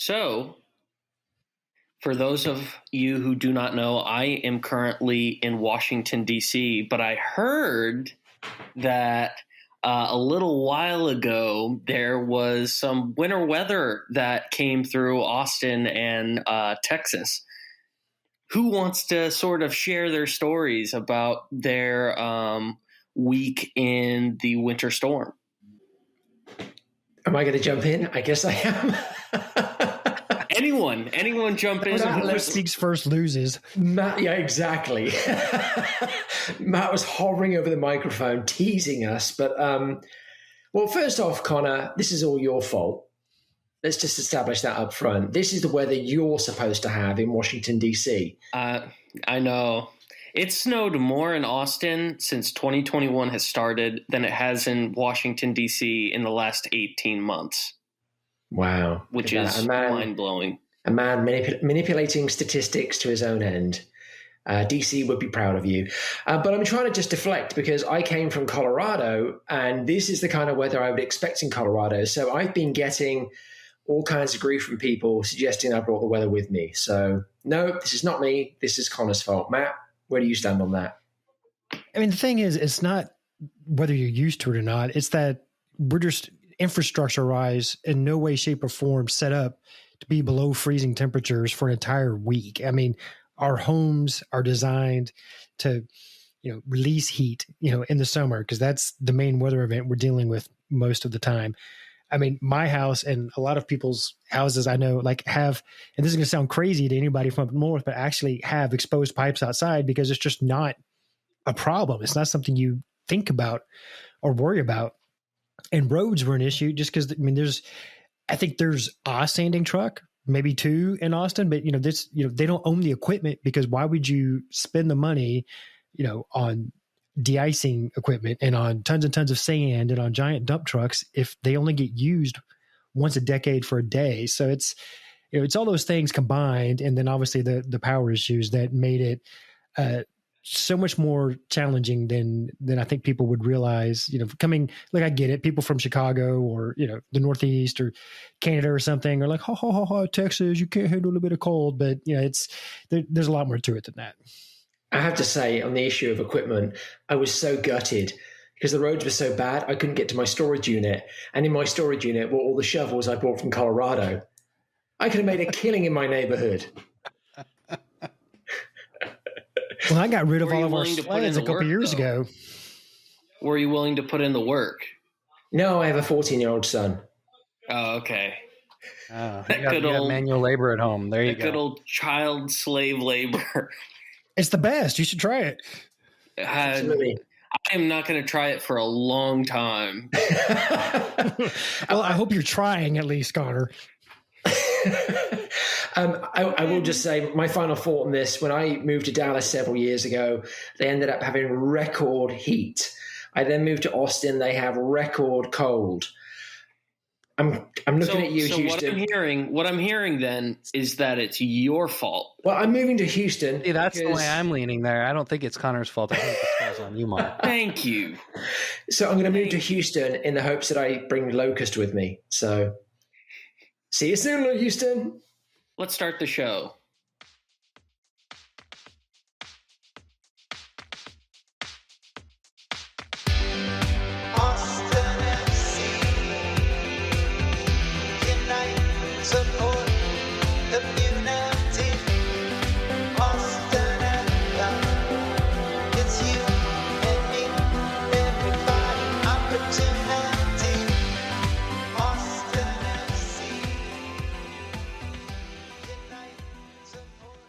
So, for those of you who do not know, I am currently in Washington, D.C., but I heard that a little while ago there was some winter weather that came through Austin and Texas. Who wants to sort of share their stories about their week in the winter storm? Am I going to jump in? I guess I am. Anyone jump in. Whoever speaks first loses. Matt, yeah, exactly. Matt was hovering over the microphone, teasing us. But, well, first off, Connor, this is all your fault. Let's just establish that up front. This is the weather you're supposed to have in Washington, D.C. I know. It snowed more in Austin since 2021 has started than it has in Washington, D.C. in the last 18 months. Wow. Which is mind-blowing. A man manipulating statistics to his own end. DC would be proud of you. But I'm trying to just deflect because I came from Colorado, and this is the kind of weather I would expect in Colorado. So I've been getting all kinds of grief from people suggesting I brought the weather with me. So no, this is not me. This is Connor's fault. Matt, where do you stand on that? I mean, the thing is, it's not whether you're used to it or not. It's that we're just infrastructure-wise in no way, shape, or form set up to be below freezing temperatures for an entire week. I mean, our homes are designed to, release heat, in the summer, because that's the main weather event we're dealing with most of the time. I mean, my house and a lot of people's houses I know have, and this is going to sound crazy to anybody from up north, but actually have exposed pipes outside because it's just not a problem. It's not something you think about or worry about. And roads were an issue just because, I think there's a sanding truck, maybe two in Austin, but they don't own the equipment because why would you spend the money, on de-icing equipment and on tons and tons of sand and on giant dump trucks if they only get used once a decade for a day? So it's, it's all those things combined. And then obviously the power issues that made it, so much more challenging than I think people would realize, coming, I get it. People from Chicago or, the Northeast or Canada or something are like, Texas, you can't handle a bit of cold, but there's a lot more to it than that. I have to say on the issue of equipment, I was so gutted because the roads were so bad. I couldn't get to my storage unit. And in my storage unit were all the shovels I brought from Colorado. I could have made a killing in my neighborhood. Well, I got rid of all of our sleds a couple years ago. Were you willing to put in the work? No, I have a 14-year-old son. Oh, okay. You got manual labor at home. There you go. Good old child slave labor. It's the best. You should try it. Absolutely. I am not going to try it for a long time. Well, I hope you're trying at least, Connor. I will just say my final thought on this. When I moved to Dallas several years ago, they ended up having record heat. I then moved to Austin. They have record cold. I'm looking at you, Houston. What I'm hearing then is that it's your fault. Well, I'm moving to Houston. See, that's the way I'm leaning there. I don't think it's Connor's fault. I think it falls on you, Mark. Thank you. So I'm going to move to Houston in the hopes that I bring Locust with me. So see you soon, Houston. Let's start the show.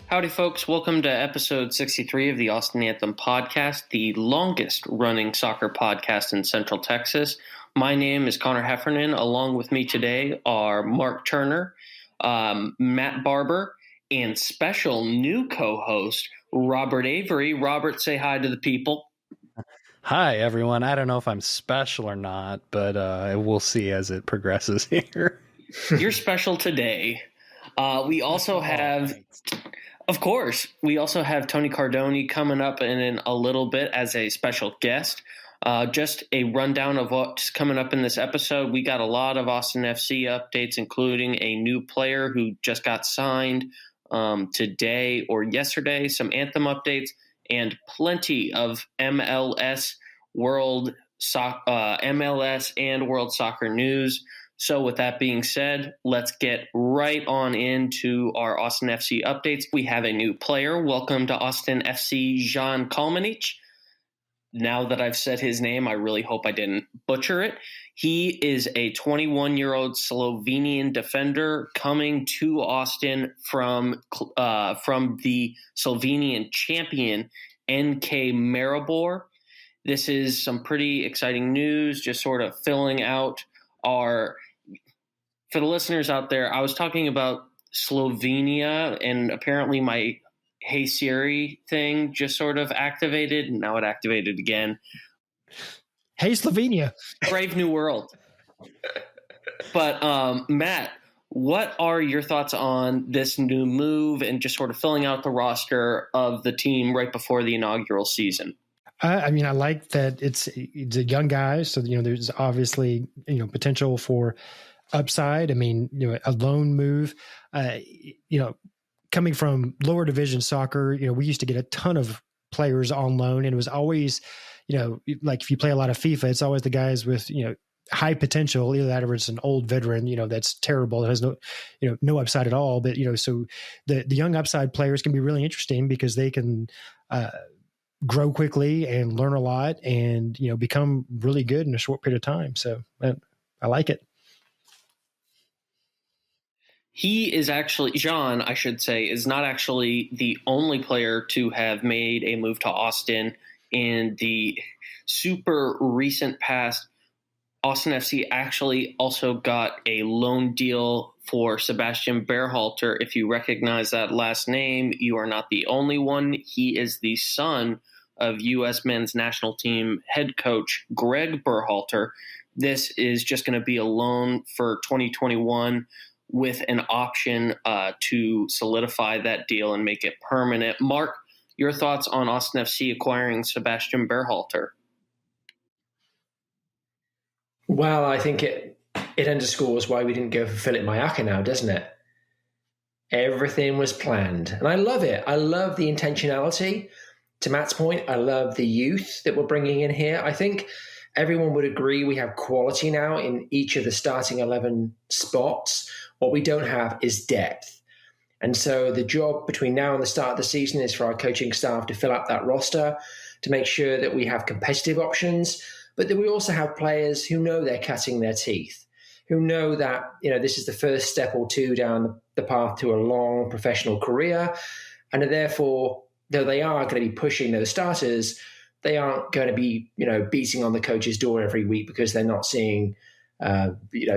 Howdy, folks. Welcome to episode 63 of the Austin Anthem podcast, the longest-running soccer podcast in Central Texas. My name is Connor Heffernan. Along with me today are Mark Turner, Matt Barber, and special new co-host Robert Avery. Robert, say hi to the people. Hi, everyone. I don't know if I'm special or not, but we'll see as it progresses here. You're special today. We also have... Of course. We also have Tony Cardoni coming up in a little bit as a special guest. Just a rundown of what's coming up in this episode. We got a lot of Austin FC updates, including a new player who just got signed today or yesterday, some Anthem updates, and plenty of MLS and World Soccer news. So with that being said, let's get right on into our Austin FC updates. We have a new player. Welcome to Austin FC, Jan Kalmanic. Now that I've said his name, I really hope I didn't butcher it. He is a 21-year-old Slovenian defender coming to Austin from the Slovenian champion NK Maribor. This is some pretty exciting news, just sort of filling out for the listeners out there, I was talking about Slovenia, and apparently my Hey Siri thing just sort of activated, and now it activated again. Hey Slovenia. Brave new world. But Matt, what are your thoughts on this new move and just sort of filling out the roster of the team right before the inaugural season? I like that it's a young guy, so there's obviously potential for upside. A loan move. Coming from lower division soccer, we used to get a ton of players on loan, and it was always, like if you play a lot of FIFA, it's always the guys with high potential. Either that or it's an old veteran, that's terrible. It has no upside at all. But so the young upside players can be really interesting because they can grow quickly and learn a lot and, become really good in a short period of time. So I like it. He is actually, Jean, I should say, is not actually the only player to have made a move to Austin in the super recent past. Austin FC actually also got a loan deal for Sebastian Berhalter. If you recognize that last name, you are not the only one. He is the son of U.S. men's national team head coach Greg Berhalter. This is just going to be a loan for 2021 with an option to solidify that deal and make it permanent. Mark, your thoughts on Austin FC acquiring Sebastian Berhalter? Well, I think it underscores why we didn't go for Philip Mayaka now, doesn't it? Everything was planned. And I love it. I love the intentionality. To Matt's point, I love the youth that we're bringing in here. I think everyone would agree we have quality now in each of the starting 11 spots. What we don't have is depth. And so the job between now and the start of the season is for our coaching staff to fill up that roster, to make sure that we have competitive options, but that we also have players who know they're cutting their teeth, who know that this is the first step or two down the path to a long professional career, and are therefore, though they are going to be pushing those starters, they aren't going to be beating on the coach's door every week because they're not seeing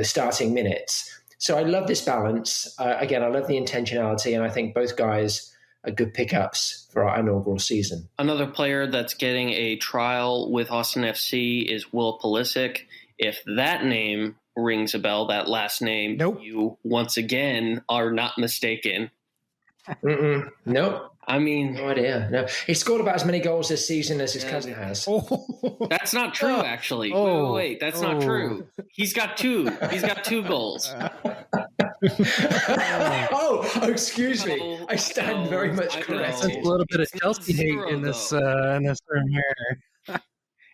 starting minutes. So I love this balance. Again, I love the intentionality, and I think both guys are good pickups for our inaugural season. Another player that's getting a trial with Austin FC is Will Pulisic. If that name rings a bell, that last name, nope. You once again are not mistaken. Nope. No idea. No, he scored about as many goals this season as his cousin has. That's not true, actually. Wait, that's not true. He's got two. He's got 2 goals. Excuse me. I stand very much corrected. There's a little bit of Chelsea hate in this room here.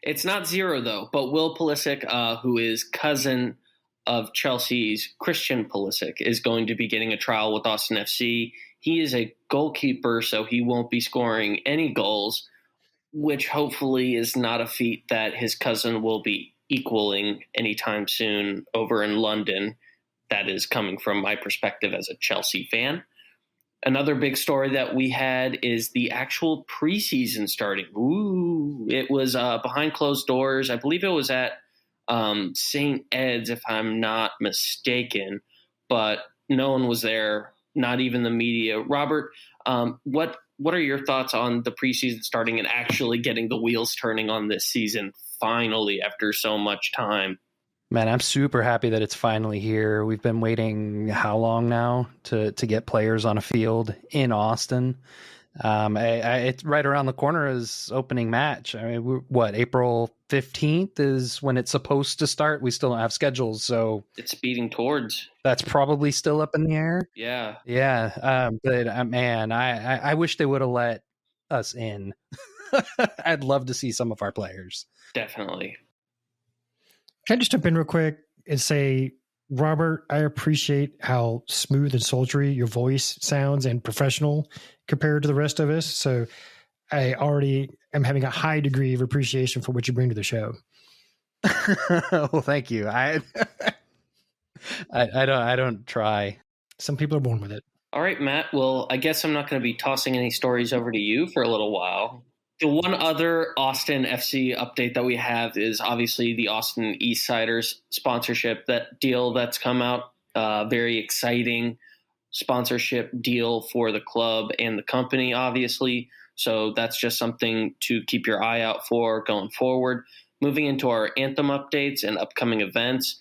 It's not 0 though. But Will Pulisic, who is cousin of Chelsea's Christian Pulisic, is going to be getting a trial with Austin FC. He is a goalkeeper, so he won't be scoring any goals, which hopefully is not a feat that his cousin will be equaling anytime soon over in London. That is coming from my perspective as a Chelsea fan. Another big story that we had is the actual preseason starting. It was behind closed doors. I believe it was at St. Ed's, if I'm not mistaken, but no one was there. Not even the media. Robert, what are your thoughts on the preseason starting and actually getting the wheels turning on this season finally after so much time? Man, I'm super happy that it's finally here. We've been waiting how long now to get players on a field in Austin? It's right around the corner is opening match. April 15th is when it's supposed to start. We still don't have schedules, so It's speeding towards. that's probably still up in the air. Yeah. But man, I wish they would have let us in. I'd love to see some of our players. Definitely. Can I just jump in real quick and say, Robert, I appreciate how smooth and sultry your voice sounds and professional compared to the rest of us. So I already am having a high degree of appreciation for what you bring to the show. Well, thank you. I don't try. Some people are born with it. All right, Matt. Well, I guess I'm not going to be tossing any stories over to you for a little while. The one other Austin FC update that we have is obviously the Austin Eastsiders sponsorship, that deal that's come out. Very exciting sponsorship deal for the club and the company, obviously. So that's just something to keep your eye out for going forward. Moving into our Anthem updates and upcoming events,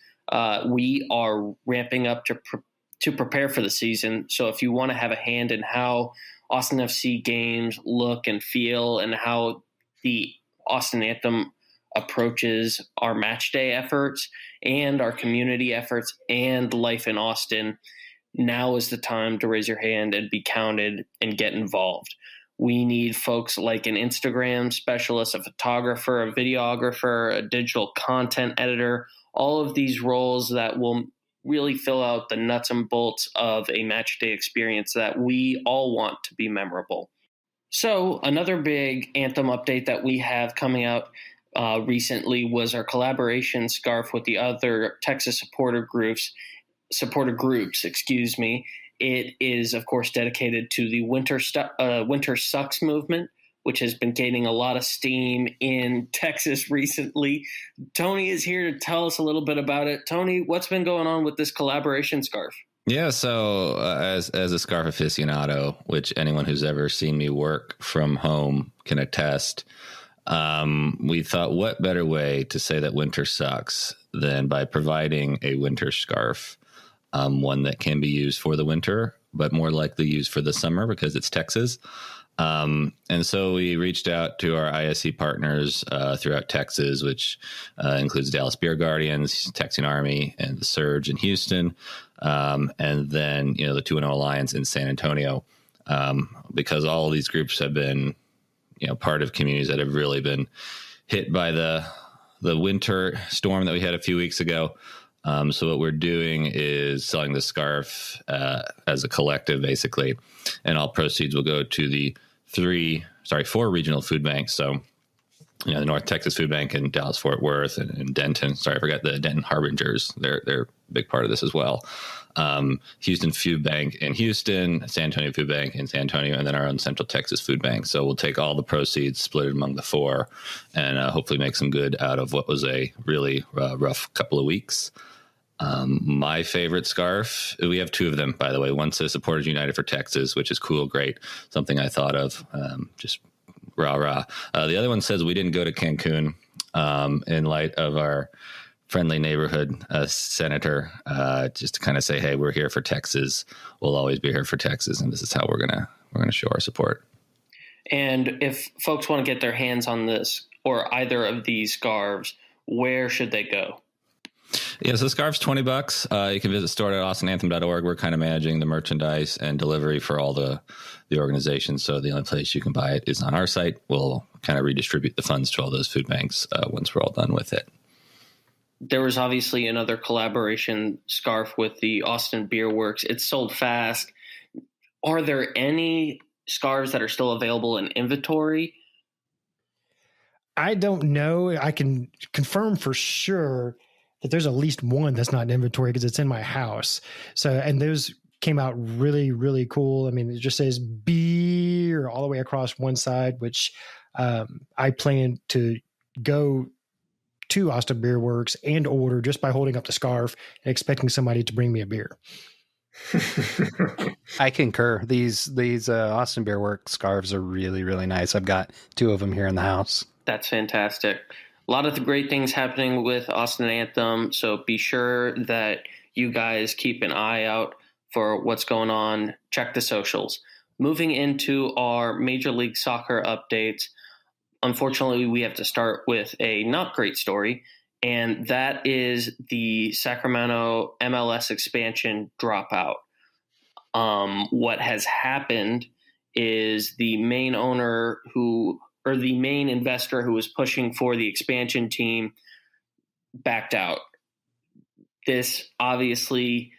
we are ramping up to prepare for the season. So if you want to have a hand in how Austin FC games look and feel and how the Austin Anthem approaches our match day efforts and our community efforts and life in Austin, now is the time to raise your hand and be counted and get involved. We need folks like an Instagram specialist, a photographer, a videographer, a digital content editor, all of these roles that will really fill out the nuts and bolts of a match day experience that we all want to be memorable. So another big Anthem update that we have coming out recently was our collaboration scarf with the other Texas supporter groups. It is, of course, dedicated to the Winter Sucks movement, which has been gaining a lot of steam in Texas recently. Tony is here to tell us a little bit about it. Tony, what's been going on with this collaboration scarf? Yeah, so as a scarf aficionado, which anyone who's ever seen me work from home can attest, we thought what better way to say that winter sucks than by providing a winter scarf, one that can be used for the winter, but more likely used for the summer because it's Texas. And so we reached out to our ISC partners throughout Texas, which includes Dallas Beer Guardians, Texan Army, and the Surge in Houston, and then the 2-0 Alliance in San Antonio, because all of these groups have been part of communities that have really been hit by the winter storm that we had a few weeks ago. So what we're doing is selling the scarf as a collective, basically, and all proceeds will go to the 4 regional food banks. So, the North Texas Food Bank in Dallas, Fort Worth, and Denton. Sorry, I forgot the Denton Harbingers. They're a big part of this as well. Houston Food Bank in Houston, San Antonio Food Bank in San Antonio, and then our own Central Texas Food Bank. So we'll take all the proceeds, split it among the 4, and hopefully make some good out of what was a really rough couple of weeks. My favorite scarf, we have 2 of them, by the way. One says Supporters United for Texas, which is cool, great, something I thought of, just rah. The other one says we didn't go to Cancun, in light of our friendly neighborhood senator, just to kind of say, hey, we're here for Texas. We'll always be here for Texas, and this is how we're gonna show our support. And if folks want to get their hands on this or either of these scarves, where should they go? Yeah, so the scarf's $20. You can visit store.austinanthem.org. We're kind of managing the merchandise and delivery for all the organizations. So the only place you can buy it is on our site. We'll kind of redistribute the funds to all those food banks once we're all done with it. There was obviously another collaboration scarf with the Austin Beer Works. It sold fast. Are there any scarves that are still available in inventory? I don't know. I can confirm for sure that there's at least one that's not in inventory because it's in my house. So, and those came out really, really cool. I mean, it just says beer all the way across one side, which I plan to go to Austin Beer Works and order just by holding up the scarf and expecting somebody to bring me a beer. I concur. These Austin Beer Works scarves are really, really nice. I've got 2 of them here in the house. That's fantastic. A lot of the great things happening with Austin Anthem, so be sure that you guys keep an eye out for what's going on. Check the socials. Moving into our Major League Soccer updates, unfortunately, we have to start with a not great story, and that is the Sacramento MLS expansion dropout. What has happened is the main the main investor who was pushing for the expansion team backed out. This obviously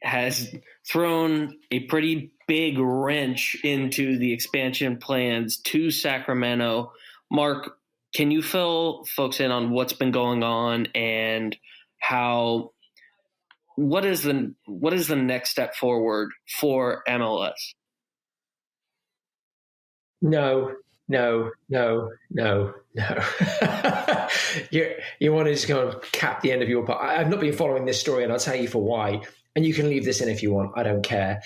has thrown a pretty big wrench into the expansion plans to Sacramento. Mark, can you fill folks in on what's been going on and what is the next step forward for MLS? No. You want to just go and cap the end of your part. I've not been following this story, and I'll tell you for why. And you can leave this in if you want. I don't care.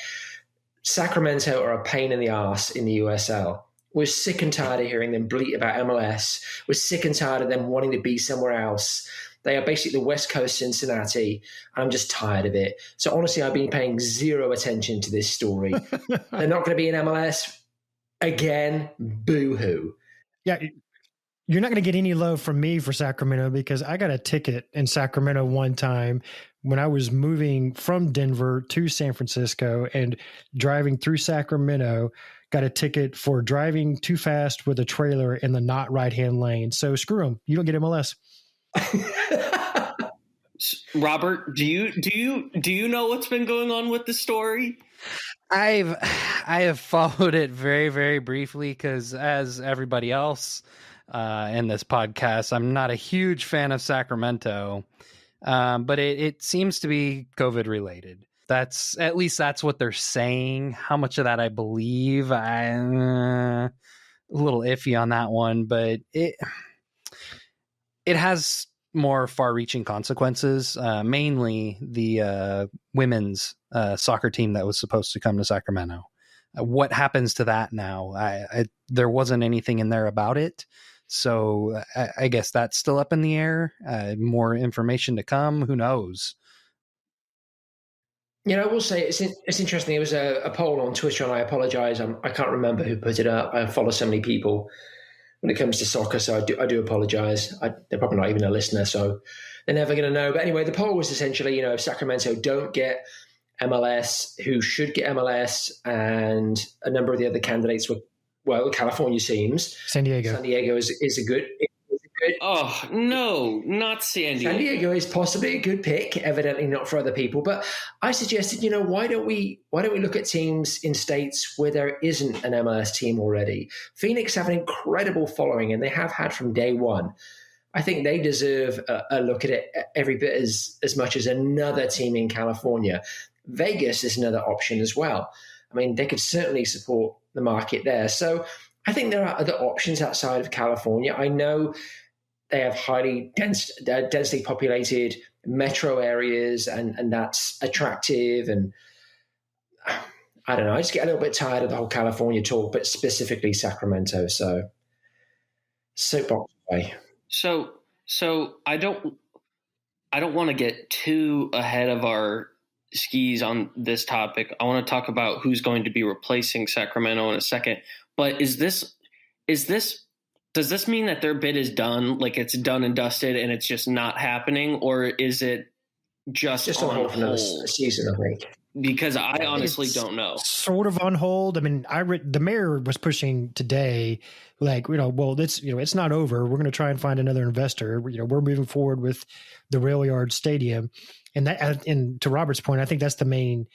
Sacramento are a pain in the arse in the USL. We're sick and tired of hearing them bleat about MLS. We're sick and tired of them wanting to be somewhere else. They are basically the West Coast Cincinnati. I'm just tired of it. So honestly, I've been paying zero attention to this story. They're not going to be in MLS again. Boo-hoo. Yeah, you're not going to get any love from me for Sacramento because I got a ticket in Sacramento one time when I was moving from Denver to San Francisco and driving through Sacramento. Got a ticket for driving too fast with a trailer in the not right-hand lane. So screw them. You don't get MLS. Robert, do you know what's been going on with the story? I have followed it very, very briefly because, as everybody else in this podcast, I'm not a huge fan of Sacramento, but it seems to be COVID related. That's what they're saying. How much of that I believe, I'm a little iffy on that one, but it has more far-reaching consequences, mainly the women's soccer team that was supposed to come to Sacramento. What happens to that now? There wasn't anything in there about it, so I guess that's still up in the air. More information to come. Who knows? You know, I will say it's interesting. There was a poll on Twitter, and I apologize. I can't remember who put it up. I follow so many people when it comes to soccer, so I do apologize. They're probably not even a listener, so they're never going to know. But anyway, the poll was essentially, if Sacramento don't get MLS, who should get MLS, and a number of the other candidates were, well, California seems. San Diego. San Diego is a good. Oh, no, not San Diego. San Diego is possibly a good pick, evidently not for other people. But I suggested, why don't we look at teams in states where there isn't an MLS team already? Phoenix have an incredible following, and they have had from day one. I think they deserve a look at it every bit as much as another team in California. Vegas is another option as well. I mean, they could certainly support the market there. So I think there are other options outside of California. I know they have highly densely populated metro areas, and that's attractive. And I don't know, I just get a little bit tired of the whole California talk, but specifically Sacramento. So soapbox away. So I don't want to get too ahead of our skis on this topic. I want to talk about who's going to be replacing Sacramento in a second. But does this mean that their bid is done, like it's done and dusted and it's just not happening, or is it just on hold for another season, I think? Because I honestly don't know. Sort of on hold. I mean, the mayor was pushing today, like, well, it's not over. We're going to try and find another investor. We're moving forward with the rail yard stadium. And to Robert's point, I think that's the main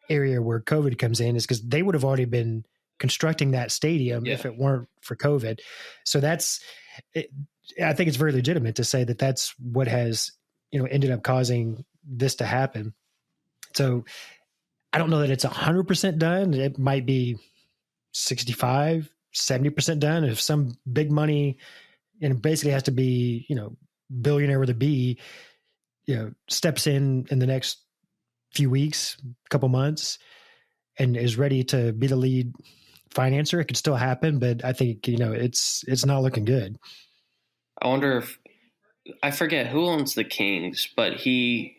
area where COVID comes in, is because they would have already been constructing that stadium if it weren't for COVID. So I think it's very legitimate to say that that's what has, ended up causing this to happen. So I don't know that it's 100% done. It might be 65, 70% done. If some big money, and it basically has to be, billionaire with a B, steps in the next few weeks, couple months, and is ready to be the lead financer, it could still happen, but I think it's not looking good. I wonder if I forget who owns the Kings, but he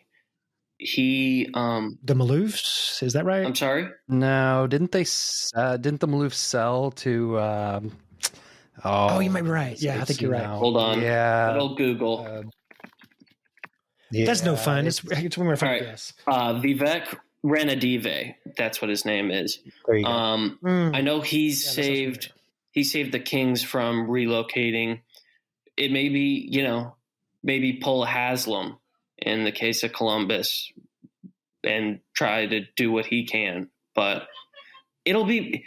the Maloofs, is that right? I'm sorry. No, didn't the Maloofs sell to Oh, you might be right. Yeah, I think you're right. now. Hold on. Yeah. Little Google. That's no fun. It's more fun. All right. Yes. Vivek Ranadive. That's what his name is. There you go. I know he Yeah, that sounds saved the Kings from relocating. It may be, maybe pull Haslam in the case of Columbus and try to do what he can. But it'll be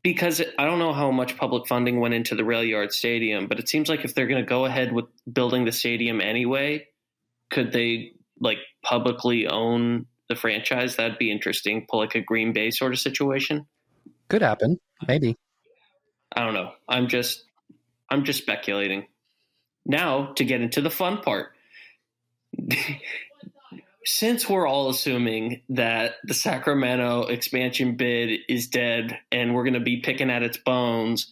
because I don't know how much public funding went into the Rail Yard Stadium, but it seems like if they're going to go ahead with building the stadium anyway, could they publicly own the franchise? That'd be interesting. Pull like a Green Bay sort of situation. Could happen. Maybe. I don't know. I'm just speculating. Now to get into the fun part. Since we're all assuming that the Sacramento expansion bid is dead and we're going to be picking at its bones,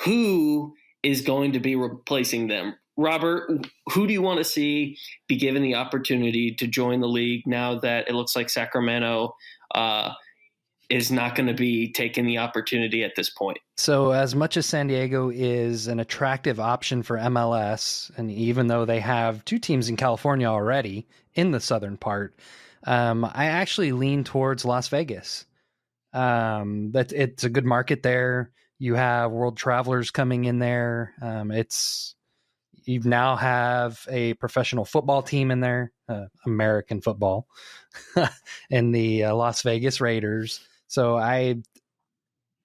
who is going to be replacing them? Robert, who do you want to see be given the opportunity to join the league now that it looks like Sacramento is not going to be taking the opportunity at this point? So as much as San Diego is an attractive option for MLS, and even though they have 2 teams in California already in the southern part, I actually lean towards Las Vegas. That it's a good market there. You have world travelers coming in there. You now have a professional football team in there, American football, and the Las Vegas Raiders. So I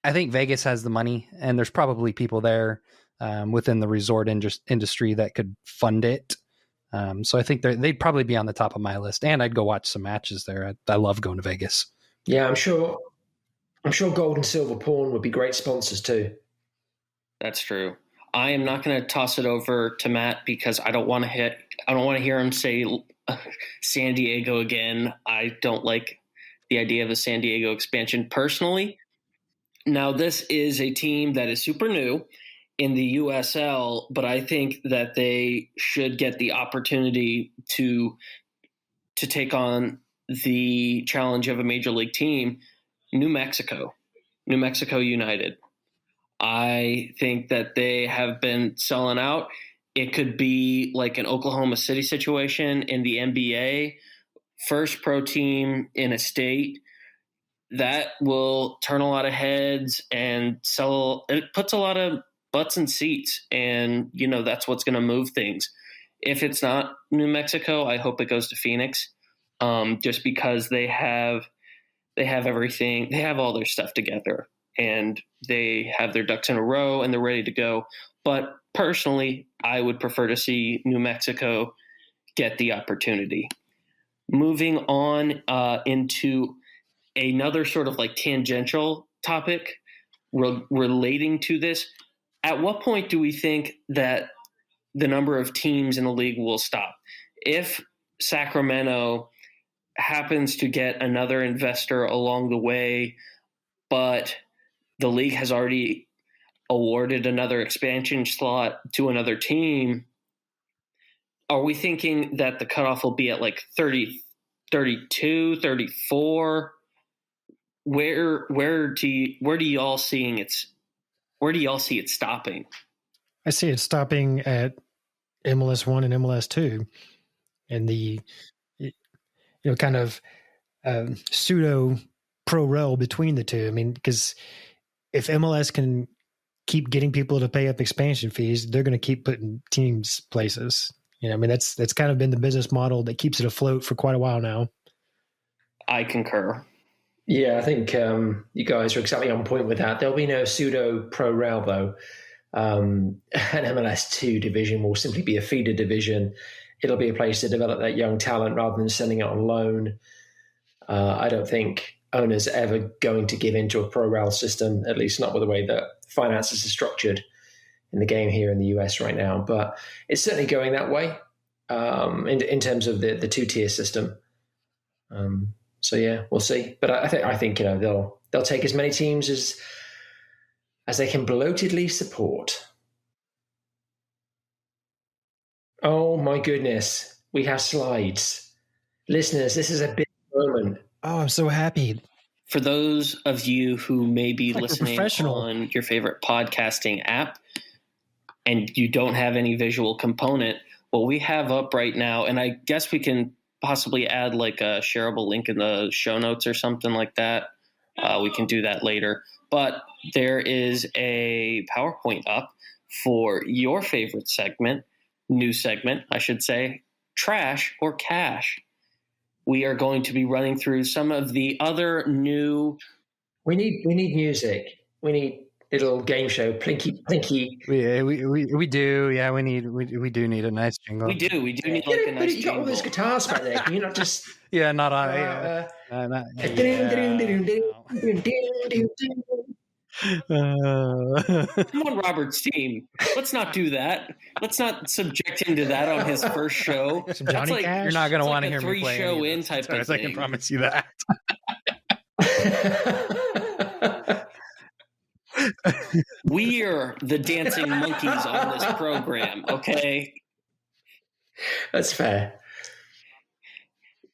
think Vegas has the money, and there's probably people there within the resort industry that could fund it. So I think they'd probably be on the top of my list, and I'd go watch some matches there. I love going to Vegas. Yeah, I'm sure Gold and Silver Pawn would be great sponsors too. That's true. I am not going to toss it over to Matt because I don't want to hear him say San Diego again. I don't like the idea of a San Diego expansion personally. Now, this is a team that is super new in the USL, but I think that they should get the opportunity to take on the challenge of a major league team, New Mexico United. I think that they have been selling out. It could be like an Oklahoma City situation in the NBA, first pro team in a state. That will turn a lot of heads and sell. It puts a lot of butts in seats, and that's what's going to move things. If it's not New Mexico, I hope it goes to Phoenix, just because they have everything. They have all their stuff together, and they have their ducks in a row, and they're ready to go. But personally, I would prefer to see New Mexico get the opportunity. Moving on into another sort of tangential topic relating to this. At what point do we think that the number of teams in the league will stop? If Sacramento happens to get another investor along the way, but the league has already awarded another expansion slot to another team, are we thinking that the cutoff will be at 30, 32, 34? Where do y'all see it stopping? I see it stopping at MLS 1 and MLS 2, and the kind of pseudo pro rel between the two. I mean, because if MLS can keep getting people to pay up expansion fees, they're going to keep putting teams places. That's kind of been the business model that keeps it afloat for quite a while now. I concur. Yeah, I think you guys are exactly on point with that. There'll be no pseudo pro rel though. An MLS 2 division will simply be a feeder division. It'll be a place to develop that young talent rather than sending it on loan. I don't think owners are ever going to give into a pro rel system, at least not with the way that finances are structured in the game here in the US right now. But it's certainly going that way in terms of the 2-tier system. So yeah, we'll see. But I think they'll take as many teams as they can bloatedly support. Oh my goodness, we have slides, listeners. This is a big moment. Oh, I'm so happy. For those of you who may be listening on your favorite podcasting app, and you don't have any visual component, what we have up right now, and I guess we can possibly add like a shareable link in the show notes or something like that. We can do that later. But there is a PowerPoint up for your favorite segment, new segment, I should say, Trash or Cash. We are going to be running through some of the other new. We need music. We need little game show, plinky. We do. Yeah, we do need a nice jingle. We do need like a nice but you got all those jingle. guitars back there. Can you not just? Yeah, not on. I'm on Robert's team. Let's not do that. Let's not subject him to that on his first show. Some Johnny Cash. You're not going to It's want to like a hear me play. three-show any in of type this. of I can thing. promise you that. We're the dancing monkeys on this program, okay? That's fair.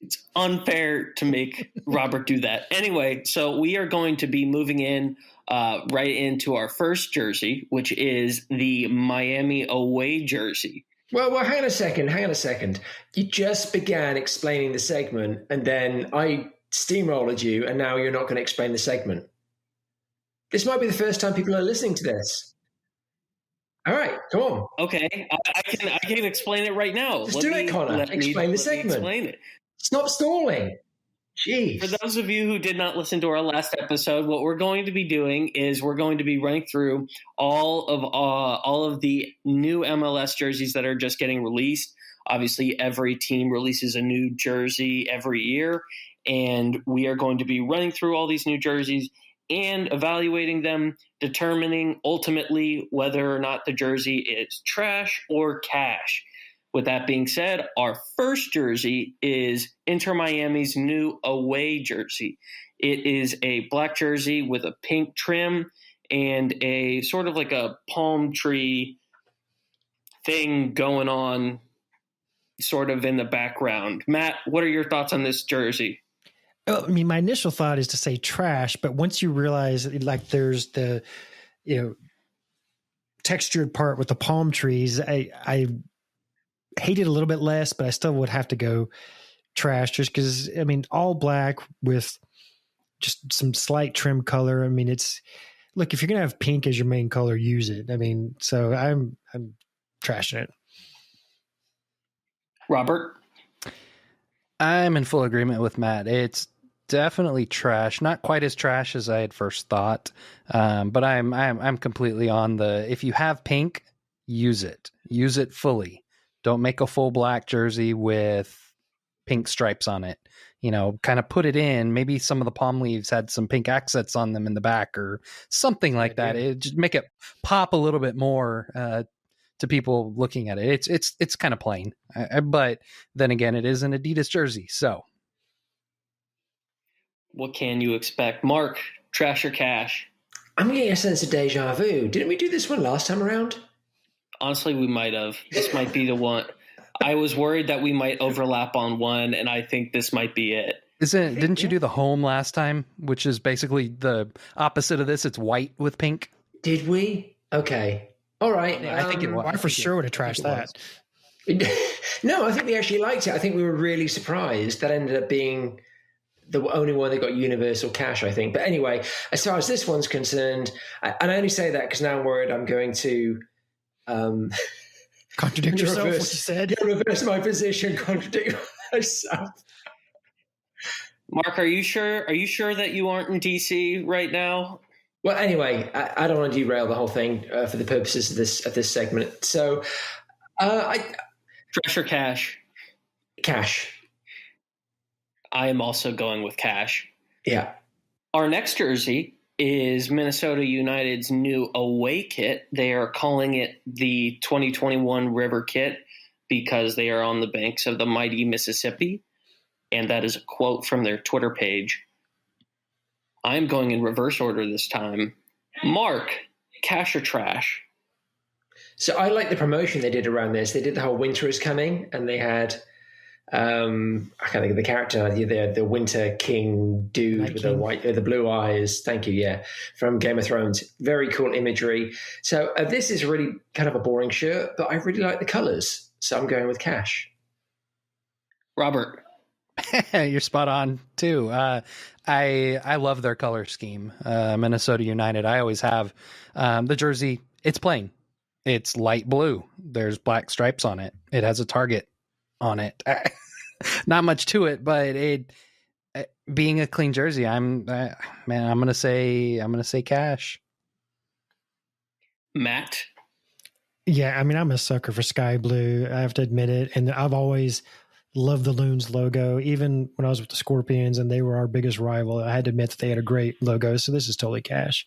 It's unfair to make Robert do that. Anyway, so we are going to be moving in right into our first jersey, which is the Miami away jersey. Well, hang on a second. You just began explaining the segment, and then I steamrolled you, and now you're not going to explain the segment. This might be the first time people are listening to this. All right, come on. Okay, I can explain it right now. Just do it, Connor. Explain the segment. Explain it. Stop stalling. Jeez. For those of you who did not listen to our last episode, what we're going to be doing is we're going to be running through all of the new MLS jerseys that are just getting released. Obviously, every team releases a new jersey every year, and we are going to be running through all these new jerseys and evaluating them, determining ultimately whether or not the jersey is trash or cash. With that being said, our first jersey is Inter Miami's new away jersey. It is a black jersey with a pink trim and a sort of like a palm tree thing going on sort of in the background. Matt, what are your thoughts on this jersey? I mean, my initial thought is to say trash, but once you realize like there's the, textured part with the palm trees, I hate it a little bit less, but I still would have to go trash just because, I mean, all black with just some slight trim color. I mean, look, if you're going to have pink as your main color, use it. I mean, so I'm trashing it. Robert? I'm in full agreement with Matt. It's definitely trash. Not quite as trash as I had first thought, but I'm completely on the. If you have pink, use it. Use it fully. Don't make a full black jersey with pink stripes on it. Kind of put it in. Maybe some of the palm leaves had some pink accents on them in the back or something like that. It just make it pop a little bit more to people looking at it. It's kind of plain, but then again, it is an Adidas jersey. So what can you expect? Mark, trash or cash? I'm getting a sense of deja vu. Didn't we do this one last time around? Honestly, we might have. This might be the one. I was worried that we might overlap on one, and I think this might be it. Didn't you do the home last time, which is basically the opposite of this? It's white with pink. Did we? Okay. All right. I think it was. I for sure would have trashed that. No, I think we actually liked it. I think we were really surprised. That ended up being the only one that got universal cash, I think. But anyway, as far as this one's concerned, and I only say that because now I'm worried I'm going to contradict yourself. What you said. Reverse my position. Contradict myself. Mark, are you sure? Are you sure that you aren't in DC right now? Well, anyway, I don't want to derail the whole thing for the purposes of this segment. So, trash or cash? Cash. I am also going with cash. Yeah. Our next jersey is Minnesota United's new away kit. They are calling it the 2021 River Kit because they are on the banks of the mighty Mississippi. And that is a quote from their Twitter page. I'm going in reverse order this time. Mark, cash or trash? So I like the promotion they did around this. They did the whole winter is coming, and they had I can't think of the character, the Winter King dude Night with King. the blue eyes. Thank you, yeah, from Game of Thrones. Very cool imagery. So this is really kind of a boring shirt, but I really like the colors, so I'm going with cash. Robert. You're spot on too. I love their color scheme. Minnesota United. I always have the jersey. It's plain. It's light blue. There's black stripes on it. It has a target on it. Not much to it, but it being a clean jersey. I'm gonna say cash. Matt. Yeah, I mean, I'm a sucker for sky blue. I have to admit it, and I've always loved the Loons logo. Even when I was with the Scorpions, and they were our biggest rival, I had to admit that they had a great logo. So this is totally cash.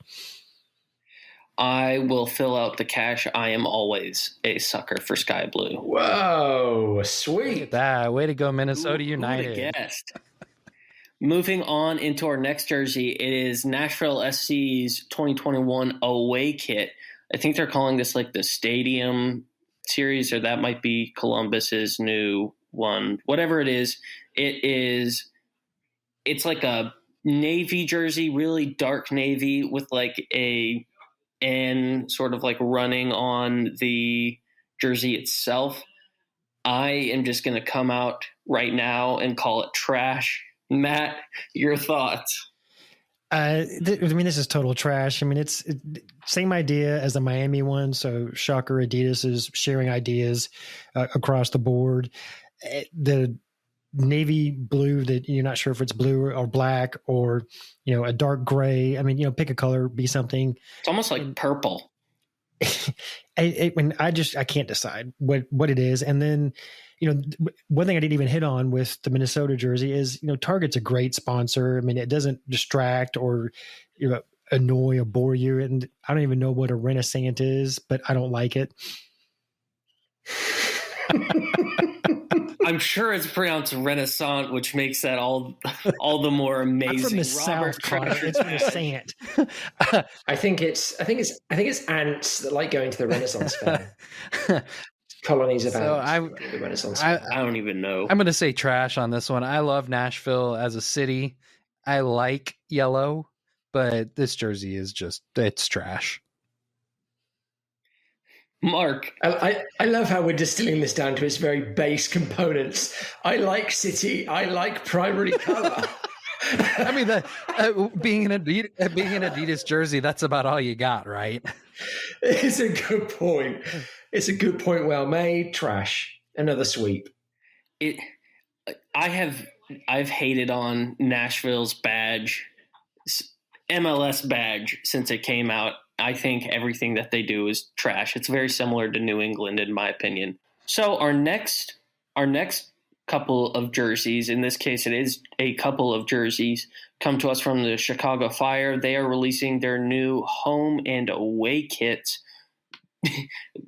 I will fill out the cash. I am always a sucker for sky blue. Whoa, sweet. That way to go, Minnesota Who United. would've guessed? Moving on into our next jersey, it is Nashville SC's 2021 away kit. I think they're calling this like the Stadium Series, or that might be Columbus's new one. Whatever it is, it's like a navy jersey, really dark navy with like a N sort of like running on the jersey itself. I am just going to come out right now and call it trash. Matt, your thoughts? I mean, this is total trash. I mean, it's same idea as the Miami one. So shocker, Adidas is sharing ideas across the board. The navy blue that you're not sure if it's blue or black or, a dark gray. I mean, pick a color, be something. It's almost like purple. I can't decide what it is. And then, one thing I didn't even hit on with the Minnesota jersey is, Target's a great sponsor. I mean, it doesn't distract or, annoy or bore you. And I don't even know what a Renaissance is, but I don't like it. I'm sure it's pronounced Renaissance, which makes that all the more amazing. I'm from the South, Connor. It's Renaissance. I think it's ants that like going to the Renaissance fair. Colonies of ants. The Renaissance fair. I don't even know. I'm going to say trash on this one. I love Nashville as a city. I like yellow, but this jersey is it's trash. Mark. I love how we're distilling this down to its very base components. I like city. I like primary color. I mean, being an Adidas jersey, that's about all you got, right? It's a good point. It's a good point. Well made. Trash. Another sweep. I've hated on Nashville's badge, MLS badge, since it came out. I think everything that they do is trash. It's very similar to New England, in my opinion. So our next couple of jerseys, in this case it is a couple of jerseys, come to us from the Chicago Fire. They are releasing their new home and away kits.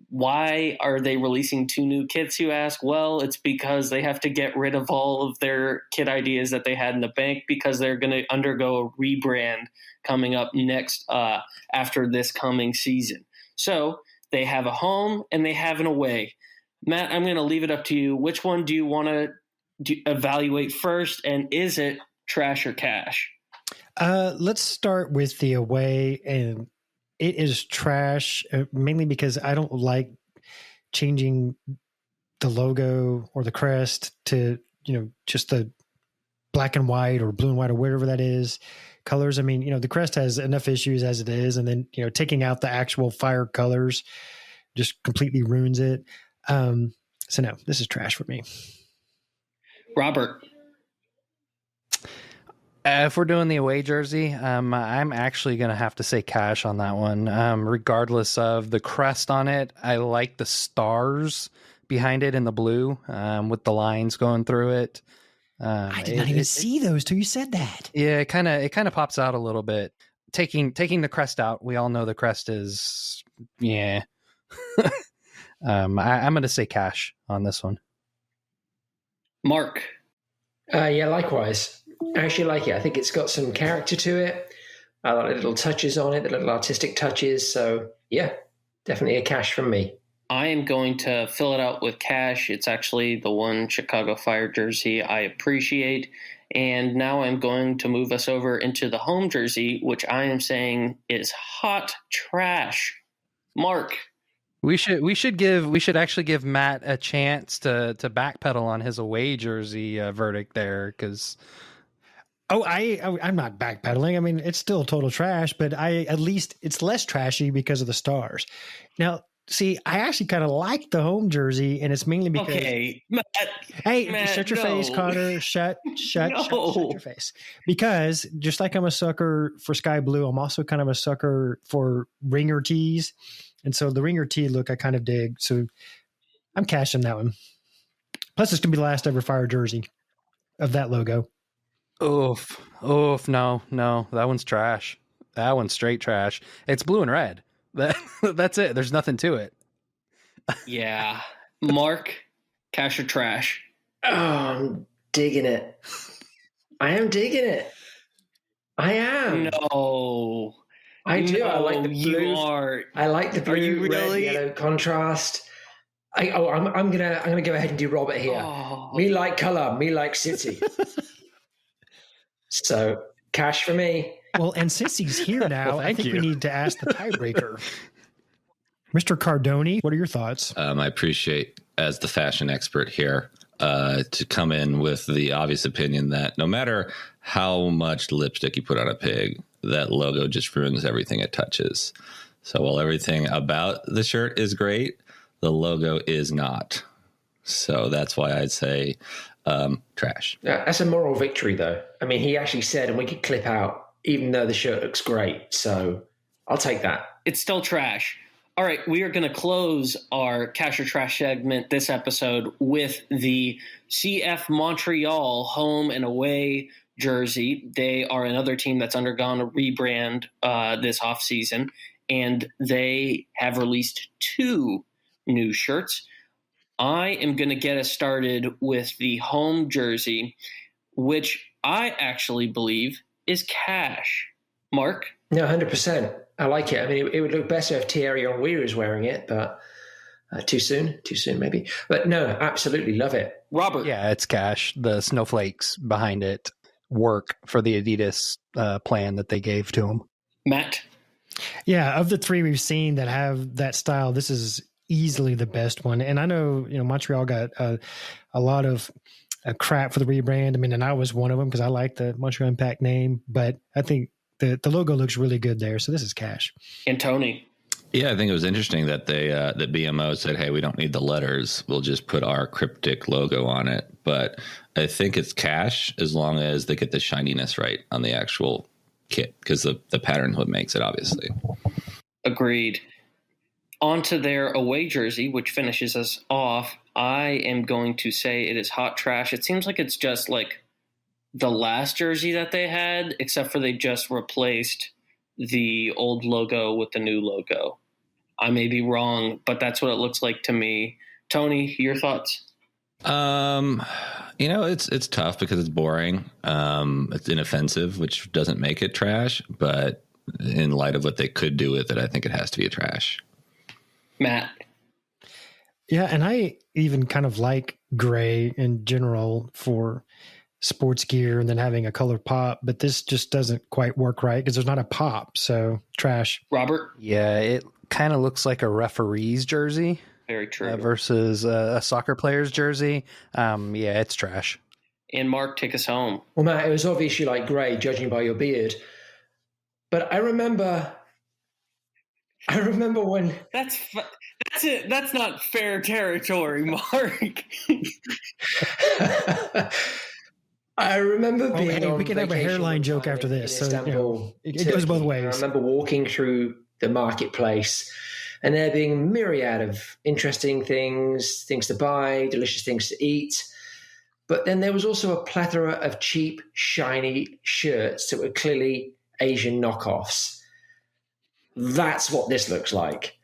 Why are they releasing two new kits, you ask? Well, it's because they have to get rid of all of their kit ideas that they had in the bank, because they're going to undergo a rebrand coming up next after this coming season. So they have a home and they have an away. Matt, I'm going to leave it up to you. Which one do you want to evaluate first, and is it trash or cash? Let's start with the away, and it is trash, mainly because I don't like changing the logo or the crest to, just the black and white or blue and white or whatever that is. Colors. I mean, the crest has enough issues as it is. And then, taking out the actual Fire colors just completely ruins it. So no, this is trash for me. Robert. If we're doing the away jersey, I'm actually going to have to say cash on that one. Regardless of the crest on it, I like the stars behind it in the blue with the lines going through it. I did not even see those till you said that. Yeah, it kind of pops out a little bit. Taking the crest out, we all know the crest is I'm going to say cash on this one. Mark. Yeah, likewise. I actually like it. I think it's got some character to it. I like the little touches on it, the little artistic touches. So yeah, definitely a cash from me. I am going to fill it out with cash. It's actually the one Chicago Fire jersey I appreciate. And now I'm going to move us over into the home jersey, which I am saying is hot trash. Mark. We should actually give Matt a chance to backpedal on his away jersey verdict there, because I'm not backpedaling. I mean, it's still total trash, but at least it's less trashy because of the stars. Now, see, I actually kind of like the home jersey, and it's mainly because. Okay, Matt, shut your face, Connor. Shut your face. Because just like I'm a sucker for sky blue, I'm also kind of a sucker for ringer tees, and so the ringer tee look I kind of dig. So I'm cashing that one. Plus, it's gonna be the last ever Fire jersey of that logo. Oof, no, that one's trash. That one's straight trash. It's blue and red. That's it. There's nothing to it. Yeah. Mark, cash or trash? Oh, I'm digging it. I am digging it. I am. No. I do. No, I like the blue. You are. I like the blue, you really? red, yellow contrast. I'm gonna go ahead and do Robert here. Oh. Me like color. Me like city. So cash for me. Well, and since he's here now, I think we need to ask the tiebreaker. Mr. Cardoni, what are your thoughts? I appreciate, as the fashion expert here, to come in with the obvious opinion that no matter how much lipstick you put on a pig, that logo just ruins everything it touches. So while everything about the shirt is great, the logo is not. So that's why I'd say trash. Yeah, that's a moral victory, though. I mean, he actually said, and we could clip out, even though the shirt looks great. So I'll take that. It's still trash. All right, we are going to close our Cash or Trash segment this episode with the CF Montreal home and away jersey. They are another team that's undergone a rebrand this offseason, and they have released 2 new shirts. I am going to get us started with the home jersey, which I actually believe is cash. Mark? No, 100%. I like it. I mean, it would look better if Thierry Henry was wearing it, but too soon maybe. But no, absolutely love it. Robert? Yeah, it's cash. The snowflakes behind it work for the Adidas plan that they gave to them. Matt? Yeah, of the 3 we've seen that have that style, this is easily the best one. And I know, Montreal got a lot of crap for the rebrand. I mean, and I was one of them because I like the Montreal Impact name, but I think the logo looks really good there. So this is cash. And Tony? Yeah, I think it was interesting that they that BMO said, hey, we don't need the letters. We'll just put our cryptic logo on it. But I think it's cash as long as they get the shininess right on the actual kit, because the pattern is what makes it, obviously. Agreed. On to their away jersey, which finishes us off. I am going to say it is hot trash. It seems like it's just like the last jersey that they had, except for they just replaced the old logo with the new logo. I may be wrong, but that's what it looks like to me. Tony, your thoughts? It's tough because it's boring. It's inoffensive, which doesn't make it trash. But in light of what they could do with it, I think it has to be a trash. Matt? Yeah, and I even kind of like gray in general for sports gear and then having a color pop, but this just doesn't quite work right because there's not a pop, so trash. Robert? Yeah, it kind of looks like a referee's jersey. Very true. Versus a soccer player's jersey. Yeah, it's trash. And Mark, take us home. Well, Matt, it was obvious you like grey, judging by your beard. But I remember when... That's it. That's not fair territory, Mark. I remember being on we can have a hairline joke after this. So Istanbul, it goes both ways. I remember walking through the marketplace and there being myriad of interesting things to buy, delicious things to eat. But then there was also a plethora of cheap, shiny shirts that were clearly Asian knockoffs. That's what this looks like.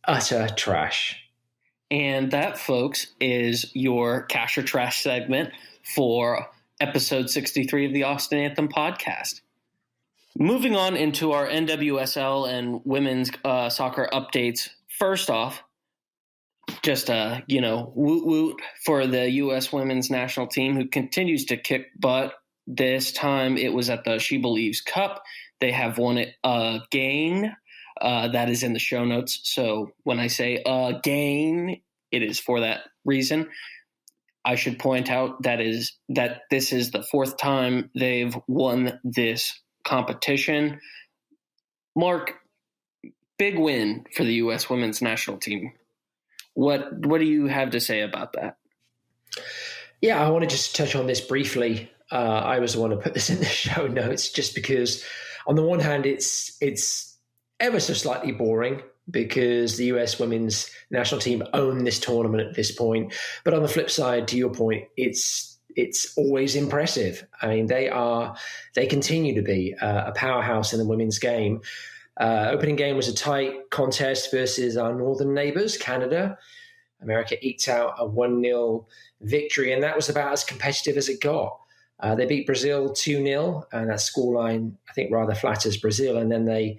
Utter trash. And that, folks, is your Cash or Trash segment for episode 63 of the Austin Anthem podcast. Moving on into our NWSL and women's soccer updates. First off, just woot woot for the U.S. women's national team, who continues to kick butt. This time it was at the She Believes Cup. They have won it again. That is in the show notes. So when I say again, it is for that reason. I should point out that this is the fourth time they've won this competition. Mark, big win for the U.S. women's national team. What do you have to say about that? Yeah, I want to just touch on this briefly. I was the one to put this in the show notes, just because on the one hand, it's ever so slightly boring because the US women's national team own this tournament at this point. But on the flip side, to your point, it's always impressive. I mean, they continue to be a powerhouse in the women's game. Opening game was a tight contest versus our northern neighbors, Canada. America eked out a 1-0 victory, and that was about as competitive as it got. They beat Brazil 2-0, and that scoreline, I think, rather flatters Brazil. And then they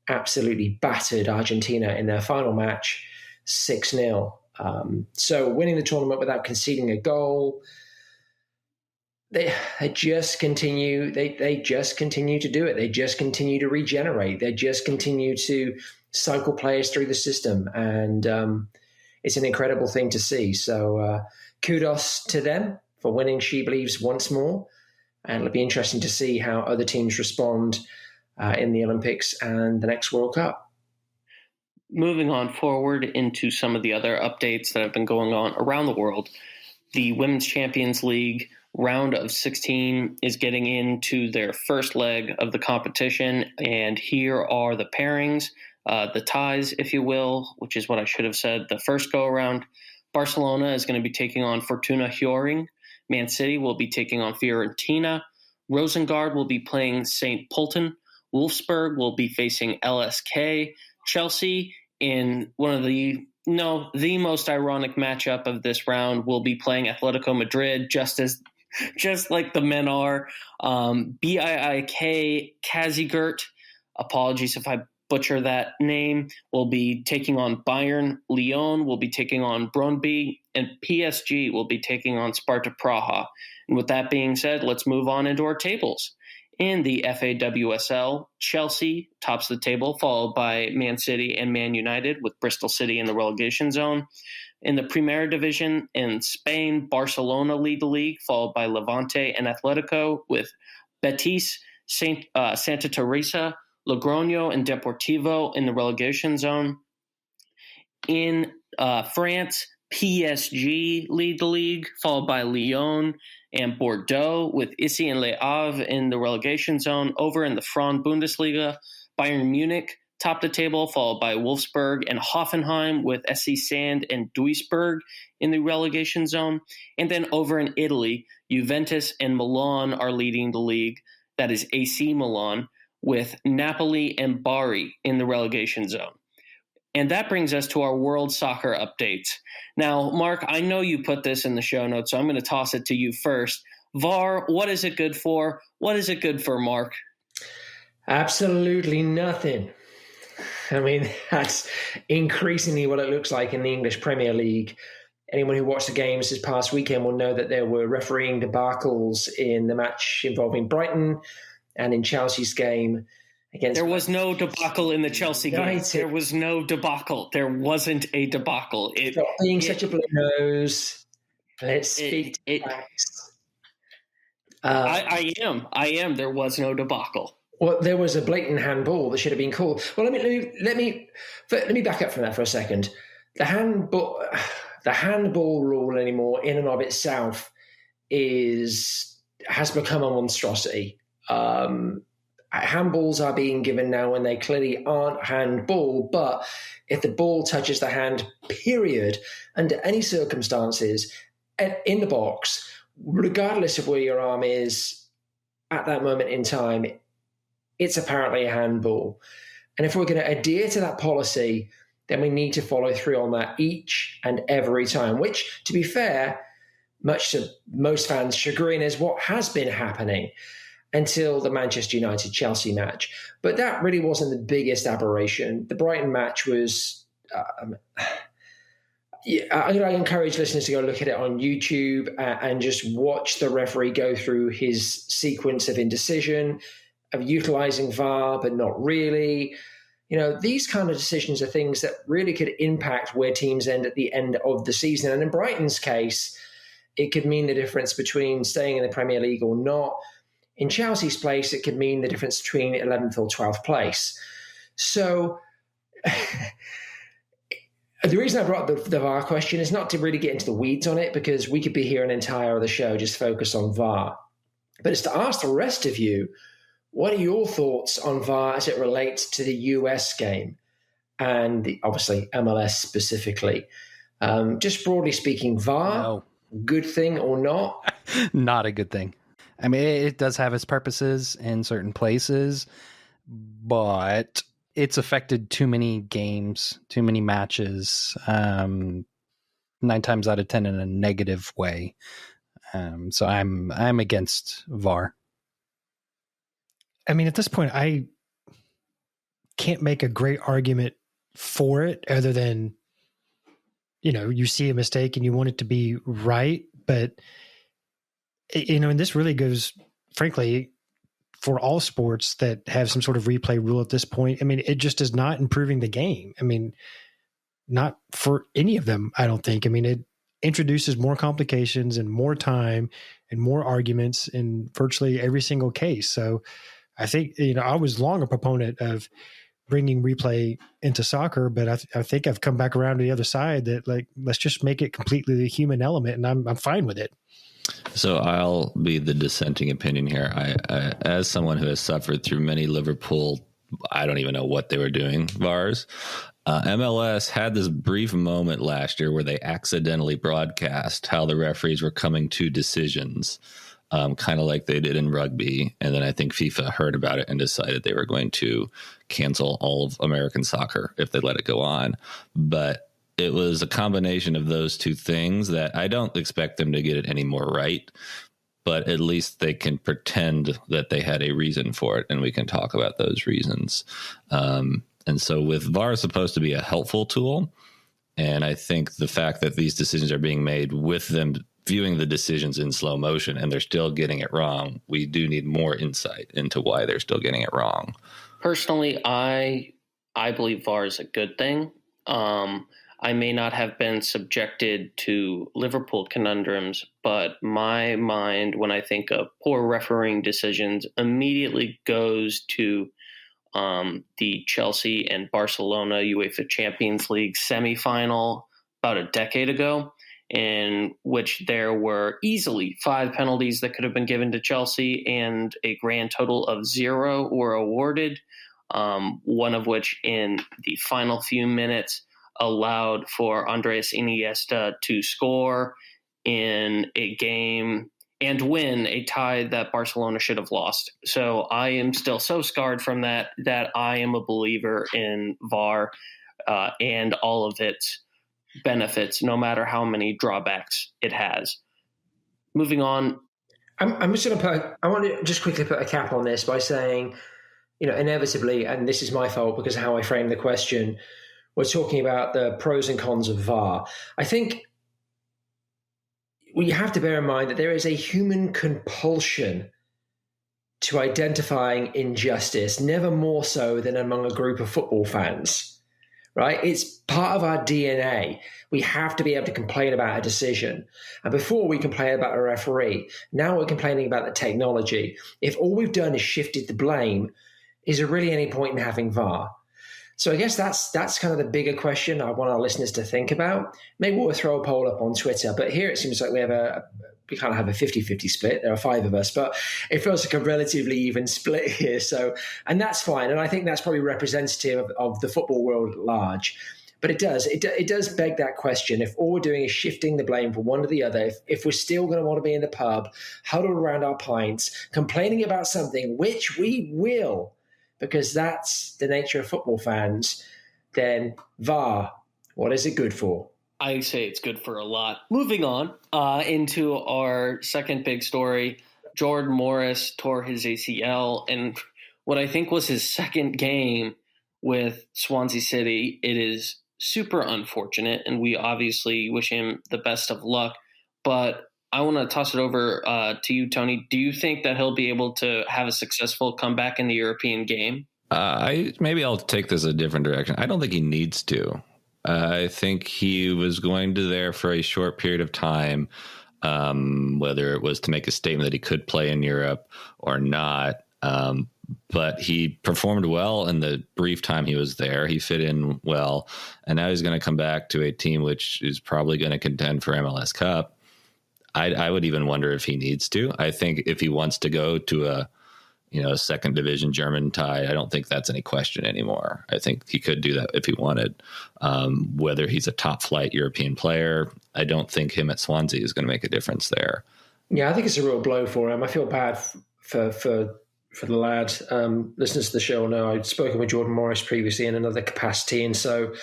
absolutely battered Argentina in their final match 6-0. So winning the tournament without conceding a goal, they just continue. They just continue to do it. They just continue to regenerate. They just continue to cycle players through the system, and it's an incredible thing to see. So kudos to them for winning She Believes once more, and it'll be interesting to see how other teams respond in the Olympics and the next World Cup. Moving on forward into some of the other updates that have been going on around the world, the Women's Champions League round of 16 is getting into their first leg of the competition, and here are the pairings, the ties, if you will, which is what I should have said the first go-around. Barcelona is going to be taking on Fortuna Hjørring. Man City will be taking on Fiorentina. Rosengard will be playing St. Pölten. Wolfsburg will be facing LSK. Chelsea, in one of the most ironic matchup of this round, will be playing Atletico Madrid, just like the men are. BIIK Kazigurt, apologies if I butcher that name, will be taking on Bayern. Lyon will be taking on Brøndby, and PSG will be taking on Sparta Praha. And with that being said, let's move on into our tables. In the FAWSL, Chelsea tops the table, followed by Man City and Man United, with Bristol City in the relegation zone. In the Primera Division in Spain, Barcelona lead the league, followed by Levante and Atletico, with Betis, Santa Teresa, Logroño, and Deportivo in the relegation zone. In France, PSG lead the league, followed by Lyon and Bordeaux, with Issy and Le Havre in the relegation zone. Over in the Frauen Bundesliga, Bayern Munich top the table, followed by Wolfsburg and Hoffenheim, with SC Sand and Duisburg in the relegation zone. And then over in Italy, Juventus and Milan are leading the league. That is AC Milan, with Napoli and Bari in the relegation zone. And that brings us to our World Soccer updates. Now, Mark, I know you put this in the show notes, so I'm going to toss it to you first. VAR, what is it good for? What is it good for, Mark? Absolutely nothing. I mean, that's increasingly what it looks like in the English Premier League. Anyone who watched the games this past weekend will know that there were refereeing debacles in the match involving Brighton and in Chelsea's game. There was no debacle in the Chelsea game. There was no debacle. There wasn't a debacle. Stop being such a blue nose. Let's speak facts. I am. There was no debacle. Well, there was a blatant handball that should have been called. Well, let me back up from that for a second. The handball rule anymore, in and of itself, has become a monstrosity. Handballs are being given now when they clearly aren't handball, but if the ball touches the hand, period, under any circumstances, in the box, regardless of where your arm is at that moment in time, it's apparently a handball. And if we're going to adhere to that policy, then we need to follow through on that each and every time, which, to be fair, much to most fans' chagrin, is what has been happening until the Manchester United-Chelsea match. But that really wasn't the biggest aberration. The Brighton match was I encourage listeners to go look at it on YouTube and just watch the referee go through his sequence of indecision, of utilizing VAR, but not really. These kind of decisions are things that really could impact where teams end at the end of the season. And in Brighton's case, it could mean the difference between staying in the Premier League or not. In Chelsea's place, it could mean the difference between 11th or 12th place. So the reason I brought up the VAR question is not to really get into the weeds on it, because we could be here an entire other show just focused on VAR. But it's to ask the rest of you, what are your thoughts on VAR as it relates to the US game and obviously MLS specifically? Just broadly speaking, VAR, No. Good thing or not? Not a good thing. I mean, it does have its purposes in certain places, but it's affected too many games, too many matches, 9 times out of 10 in a negative way. So I'm against VAR. I mean, at this point, I can't make a great argument for it other than, you see a mistake and you want it to be right. But, and this really goes, frankly, for all sports that have some sort of replay rule at this point. I mean, it just is not improving the game. I mean, not for any of them, I don't think. I mean, it introduces more complications and more time and more arguments in virtually every single case. So I think, I was long a proponent of bringing replay into soccer, but I think I've come back around to the other side that, like, let's just make it completely the human element, and I'm fine with it. So I'll be the dissenting opinion here. I as someone who has suffered through many Liverpool, I don't even know what they were doing, VARs. MLS had this brief moment last year where they accidentally broadcast how the referees were coming to decisions, kind of like they did in rugby. And then I think FIFA heard about it and decided they were going to cancel all of American soccer if they let it go on. But it was a combination of those two things that I don't expect them to get it any more right, but at least they can pretend that they had a reason for it, and we can talk about those reasons. And so with VAR is supposed to be a helpful tool, and I think the fact that these decisions are being made with them viewing the decisions in slow motion and they're still getting it wrong, we do need more insight into why they're still getting it wrong. Personally, I believe VAR is a good thing. I may not have been subjected to Liverpool conundrums, but my mind, when I think of poor refereeing decisions, immediately goes to the Chelsea and Barcelona UEFA Champions League semifinal about a decade ago, in which there were easily 5 penalties that could have been given to Chelsea and a grand total of 0 were awarded, one of which in the final few minutes allowed for Andres Iniesta to score in a game and win a tie that Barcelona should have lost. So I am still so scarred from that I am a believer in VAR and all of its benefits, no matter how many drawbacks it has. Moving on. I'm just going to I want to just quickly put a cap on this by saying, inevitably, and this is my fault because of how I framed the question, we're talking about the pros and cons of VAR. I think we have to bear in mind that there is a human compulsion to identifying injustice, never more so than among a group of football fans, right? It's part of our DNA. We have to be able to complain about a decision. And before we complain about a referee, now we're complaining about the technology. If all we've done is shifted the blame, is there really any point in having VAR? So I guess that's kind of the bigger question I want our listeners to think about. Maybe we'll throw a poll up on Twitter, but here it seems like we kind of have a 50-50 split. There are 5 of us, but it feels like a relatively even split here. So, and that's fine. And I think that's probably representative of the football world at large. But it does beg that question. If all we're doing is shifting the blame from one to the other, if we're still going to want to be in the pub, huddled around our pints, complaining about something, which we will, because that's the nature of football fans, then VAR, what is it good for? I say it's good for a lot. Moving on into our second big story, Jordan Morris tore his ACL in what I think was his second game with Swansea City. It is super unfortunate, and we obviously wish him the best of luck. But I want to toss it over to you, Tony. Do you think that he'll be able to have a successful comeback in the European game? Maybe I'll take this a different direction. I don't think he needs to. I think he was going to there for a short period of time, whether it was to make a statement that he could play in Europe or not. But he performed well in the brief time he was there. He fit in well. And now he's going to come back to a team which is probably going to contend for MLS Cup. I would even wonder if he needs to. I think if he wants to go to a second division German tie, I don't think that's any question anymore. I think he could do that if he wanted. Whether he's a top flight European player, I don't think him at Swansea is going to make a difference there. Yeah, I think it's a real blow for him. I feel bad for the lad. Listeners to the show know I'd spoken with Jordan Morris previously in another capacity, and so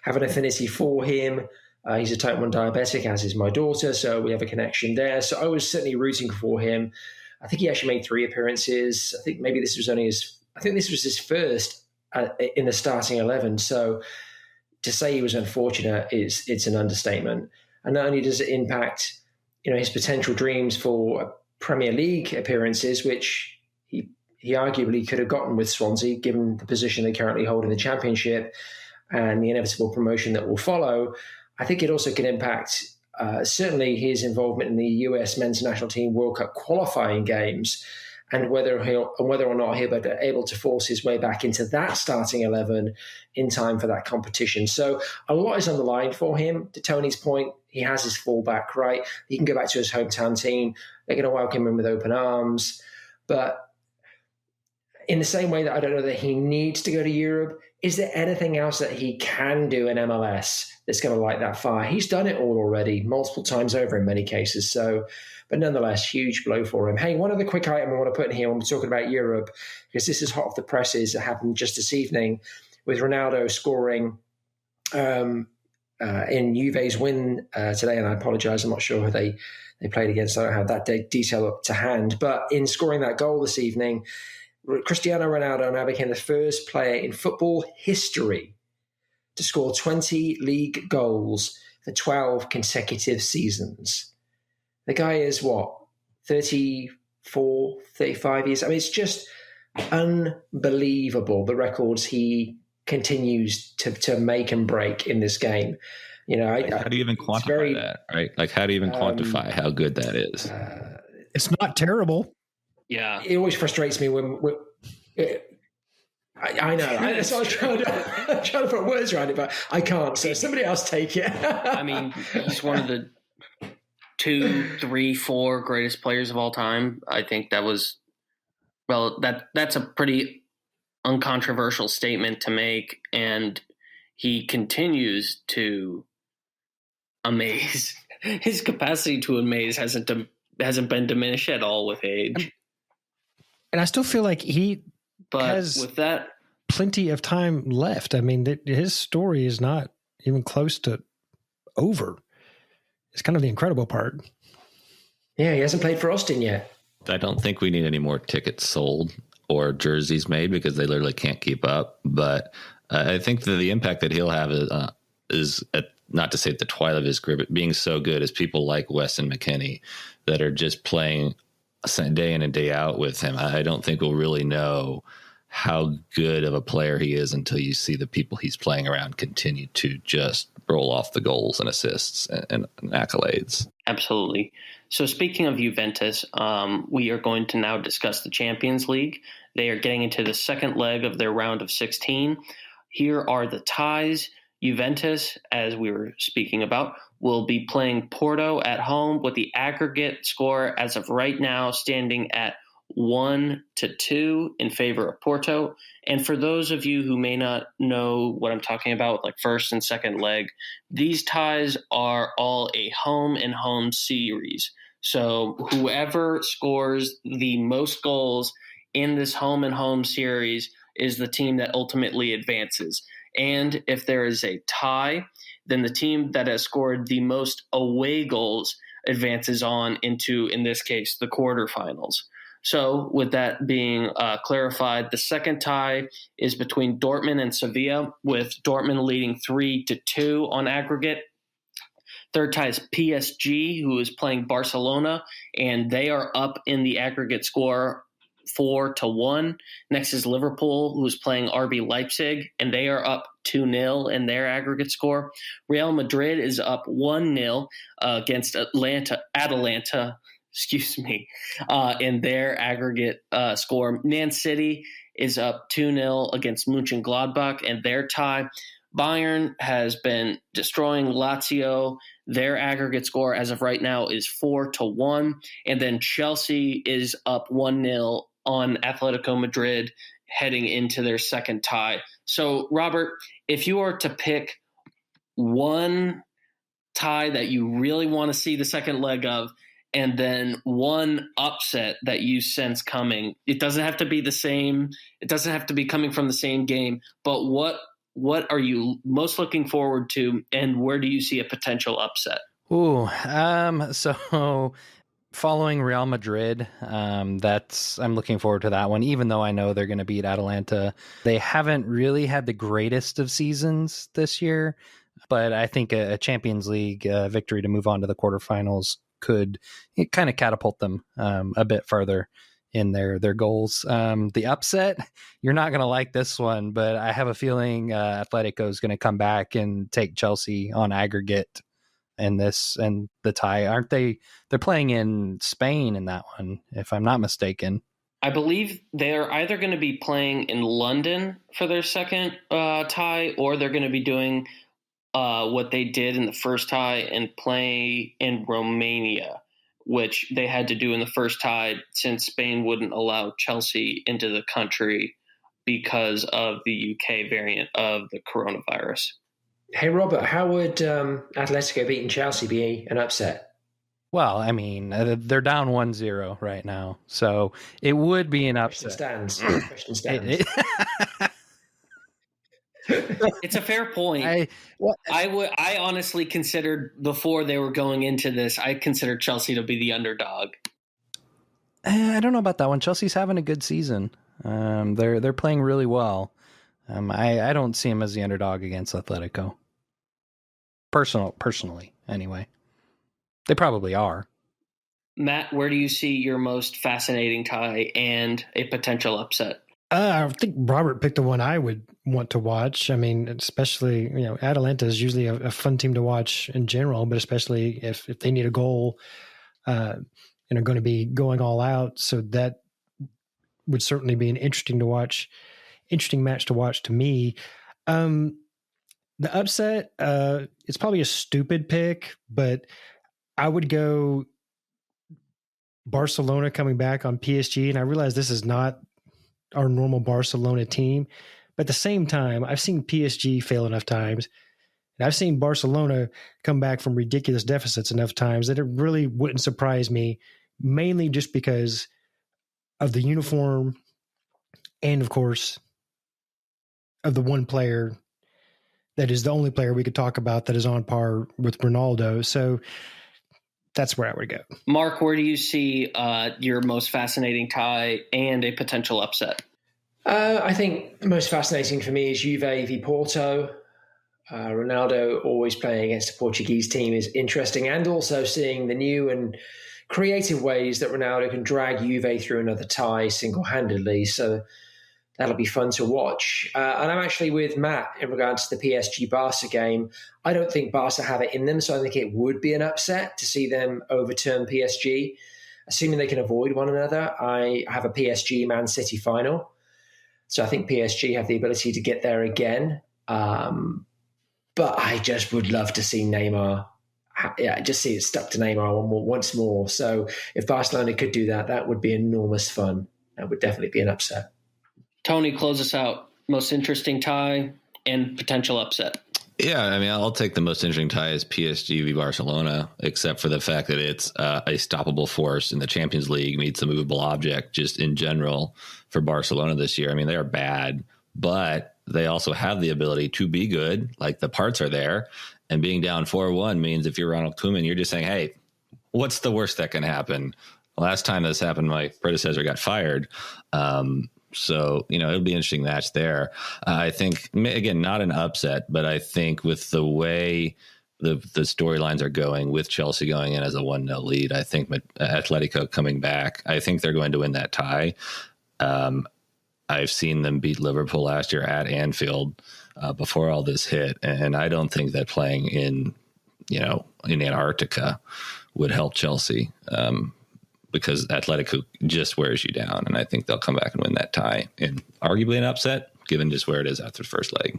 have an affinity for him. He's a type 1 diabetic, as is my daughter, so we have a connection there. So I was certainly rooting for him. I think he actually made 3 appearances. I think maybe this was his first in the starting 11. So to say he was unfortunate it's an understatement. And not only does it impact, his potential dreams for Premier League appearances, which he arguably could have gotten with Swansea, given the position they currently hold in the Championship and the inevitable promotion that will follow. I think it also can impact certainly his involvement in the US men's national team World Cup qualifying games, and whether or not he'll be able to force his way back into that starting 11 in time for that competition. So a lot is on the line for him. To Tony's point, he has his fallback, right? He can go back to his hometown team. They're going to welcome him with open arms. But in the same way that I don't know that he needs to go to Europe, is there anything else that he can do in MLS that's going to light that fire? He's done it all already, multiple times over in many cases. So, but nonetheless, huge blow for him. Hey, one other quick item I want to put in here when we're talking about Europe, because this is hot off the presses. It happened just this evening with Ronaldo scoring in Juve's win today. And I apologize, I'm not sure who they played against. I don't have that detail up to hand. But in scoring that goal this evening, Cristiano Ronaldo now became the first player in football history to score 20 league goals for 12 consecutive seasons. The guy is, 34, 35 years? I mean, it's just unbelievable, the records he continues to make and break in this game. How do you even quantify that, right? Like, how do you even quantify how good that is? It's not terrible. Yeah. It always frustrates me when I know. So I'm trying to put words around it, but I can't. So somebody else take it. I mean, he's one of the 2, 3, 4 greatest players of all time. I think that's a pretty uncontroversial statement to make, and he continues to amaze. His capacity to amaze hasn't been diminished at all with age. And I still feel like he has with that plenty of time left. I mean, his story is not even close to over. It's kind of the incredible part. Yeah, he hasn't played for Austin yet. I don't think we need any more tickets sold or jerseys made because they literally can't keep up. But I think that the impact that he'll have is not to say at the twilight of his career, but being so good as people like Weston McKennie that are just playing day in and day out with him. I don't think we'll really know how good of a player he is until you see the people he's playing around continue to just roll off the goals and assists and accolades. Absolutely. So speaking of Juventus, we are going to now discuss the Champions League. They are getting into the second leg of their round of 16. Here are the ties. Juventus, as we were speaking about, will be playing Porto at home with the aggregate score as of right now standing at 1-2 in favor of Porto. And for those of you who may not know what I'm talking about, like first and second leg, these ties are all a home and home series. So whoever scores the most goals in this home and home series is the team that ultimately advances. And if there is a tie, then the team that has scored the most away goals advances on into, in this case, the quarterfinals. So with that being clarified, the second tie is between Dortmund and Sevilla, with Dortmund leading 3-2 on aggregate. Third tie is PSG, who is playing Barcelona, and they are up in the aggregate score 4-1. Next is Liverpool, who is playing RB Leipzig, and they are up 2-0 in their aggregate score. Real Madrid is up 1-0 against Atalanta, in their aggregate score. Man City is up 2-0 against Mönchengladbach and their tie. Bayern has been destroying Lazio. Their aggregate score as of right now is 4-1. And then Chelsea is up 1-0 on Atletico Madrid heading into their second tie. So, Robert, if you were to pick one tie that you really want to see the second leg of, and then one upset that you sense coming, it doesn't have to be the same. It doesn't have to be coming from the same game, but what are you most looking forward to, and where do you see a potential upset? So following Real Madrid, I'm looking forward to that one, even though I know they're going to beat Atalanta. They haven't really had the greatest of seasons this year, but I think a Champions League victory to move on to the quarterfinals could kind of catapult them a bit further in their goals. The upset, you're not going to like this one, but I have a feeling Atletico is going to come back and take Chelsea on aggregate in this, and the tie. Aren't they? They're playing in Spain in that one, if I'm not mistaken. I believe they're either going to be playing in London for their second tie, or they're going to be doing what they did in the first tie and play in Romania, which they had to do in the first tie since Spain wouldn't allow Chelsea into the country because of the UK variant of the coronavirus. Hey, Robert, how would Atletico beating Chelsea be an upset? Well, I mean, they're down 1-0 right now, so it would be an upset. Question stands. It's a fair point. I honestly considered, before they were going into this, I considered Chelsea to be the underdog. I don't know about that one. Chelsea's having a good season. They're playing really well. I don't see them as the underdog against Atletico. Personally, anyway. They probably are. Matt, where do you see your most fascinating tie and a potential upset? I think Robert picked the one I would want to watch. I mean, especially, Atalanta is usually a fun team to watch in general, but especially if they need a goal, and are going to be going all out. So that would certainly be an interesting match to watch to me. The upset, it's probably a stupid pick, but I would go Barcelona coming back on PSG. And I realize this is not our normal Barcelona team, but at the same time, I've seen PSG fail enough times, and I've seen Barcelona come back from ridiculous deficits enough times that it really wouldn't surprise me, mainly just because of the uniform and, of course, of the one player that is the only player we could talk about that is on par with Ronaldo. So that's where I would go. Mark, where do you see your most fascinating tie and a potential upset? I think the most fascinating for me is Juve v Porto. Ronaldo always playing against a Portuguese team is interesting, and also seeing the new and creative ways that Ronaldo can drag Juve through another tie single-handedly. So that'll be fun to watch. And I'm actually with Matt in regards to the PSG-Barca game. I don't think Barca have it in them, so I think it would be an upset to see them overturn PSG. Assuming they can avoid one another, I have a PSG-Man City final. So I think PSG have the ability to get there again. But I just would love to see Neymar. Just see it stuck to Neymar once more. So if Barcelona could do that, that would be enormous fun. That would definitely be an upset. Tony, close us out. Most interesting tie and potential upset. Yeah, I mean, I'll take the most interesting tie as PSG v Barcelona, except for the fact that it's a stoppable force in the Champions League, meets a movable object just in general for Barcelona this year. I mean, they are bad, but they also have the ability to be good. Like, the parts are there, and being down 4-1 means if you're Ronald Koeman, you're just saying, hey, what's the worst that can happen? Last time this happened, my predecessor got fired. So, it'll be an interesting match there. I think, again, not an upset, but I think with the way the storylines are going, with Chelsea going in as a 1-0 lead, I think Atletico coming back, I think they're going to win that tie. I've seen them beat Liverpool last year at Anfield before all this hit, and I don't think that playing in Antarctica would help Chelsea. Because Atletico just wears you down, and I think they'll come back and win that tie, and arguably an upset, given just where it is after the first leg.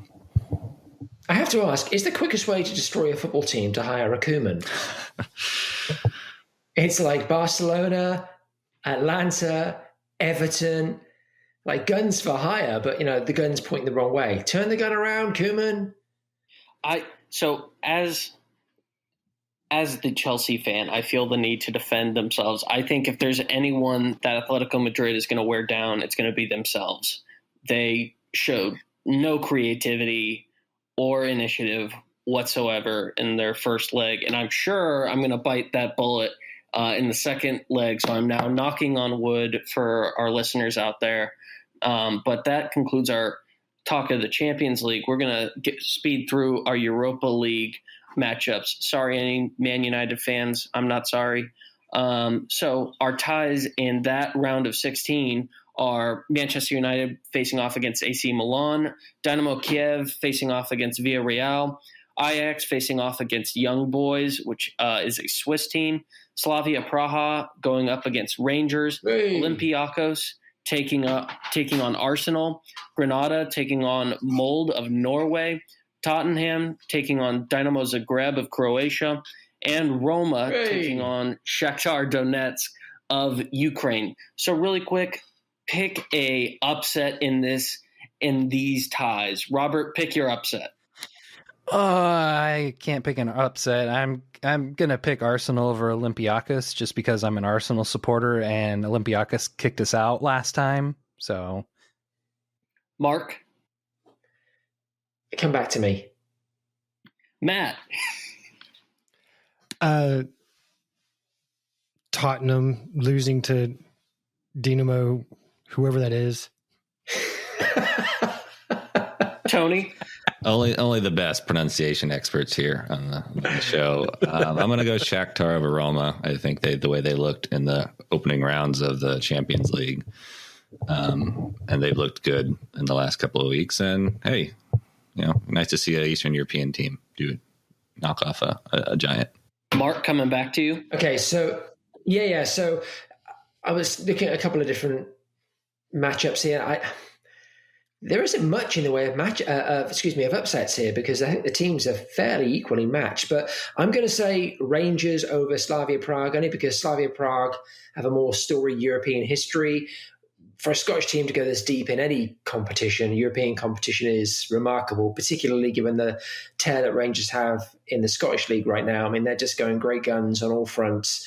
I have to ask, is the quickest way to destroy a football team to hire a Koeman? It's like Barcelona, Atlanta, Everton, like guns for hire, but, the gun's pointing the wrong way. Turn the gun around, Koeman. As the Chelsea fan, I feel the need to defend themselves. I think if there's anyone that Atletico Madrid is going to wear down, it's going to be themselves. They showed no creativity or initiative whatsoever in their first leg, and I'm sure I'm going to bite that bullet in the second leg, so I'm now knocking on wood for our listeners out there. But that concludes our talk of the Champions League. We're going to speed through our Europa League matchups. Sorry, any Man United fans, I'm not sorry. So our ties in that round of 16 are Manchester United facing off against AC Milan, Dynamo Kiev facing off against Villarreal, Ajax facing off against Young Boys, which is a Swiss team, Slavia Praha going up against Rangers, Olympiacos taking on Arsenal, Granada taking on Molde of Norway, Tottenham taking on Dynamo Zagreb of Croatia, and Roma taking on Shakhtar Donetsk of Ukraine. So really quick, pick a upset in these ties. Robert, pick your upset. I can't pick an upset. I'm gonna pick Arsenal over Olympiacos just because I'm an Arsenal supporter and Olympiacos kicked us out last time. So, Mark, come back to me. Matt, Tottenham losing to Dynamo, whoever that is. Tony. Only the best pronunciation experts here on the show. I'm going to go Shakhtar over Roma. I think the way they looked in the opening rounds of the Champions League, and they've looked good in the last couple of weeks. And hey, nice to see an Eastern European team knock off a giant. Mark, coming back to you. Okay, so yeah. So I was looking at a couple of different matchups here. There isn't much in the way of of upsets here because I think the teams are fairly equally matched. But I'm going to say Rangers over Slavia Prague only because Slavia Prague have a more storied European history. For a Scottish team to go this deep in any competition, European competition, is remarkable, particularly given the tear that Rangers have in the Scottish League right now. I mean, they're just going great guns on all fronts.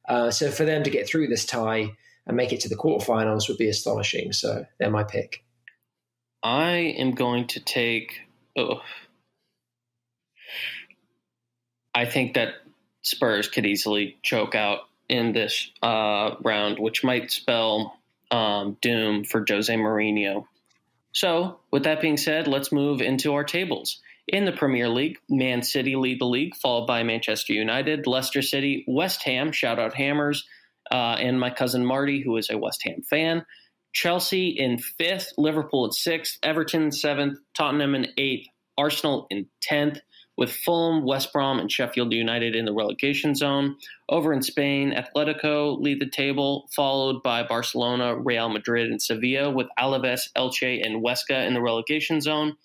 So for them to get through this tie and make it to the quarterfinals would be astonishing. So they're my pick. I am going to take. I think that Spurs could easily choke out in this round, which might spell doom for Jose Mourinho. So, with that being said, let's move into our tables. In the Premier League, Man City lead the league, followed by Manchester United, Leicester City, West Ham, shout out Hammers, and my cousin Marty, who is a West Ham fan. Chelsea in 5th, Liverpool in 6th, Everton in 7th, Tottenham in 8th, Arsenal in 10th, with Fulham, West Brom, and Sheffield United in the relegation zone. Over in Spain, Atletico lead the table, followed by Barcelona, Real Madrid, and Sevilla, with Alaves, Elche, and Huesca in the relegation zone.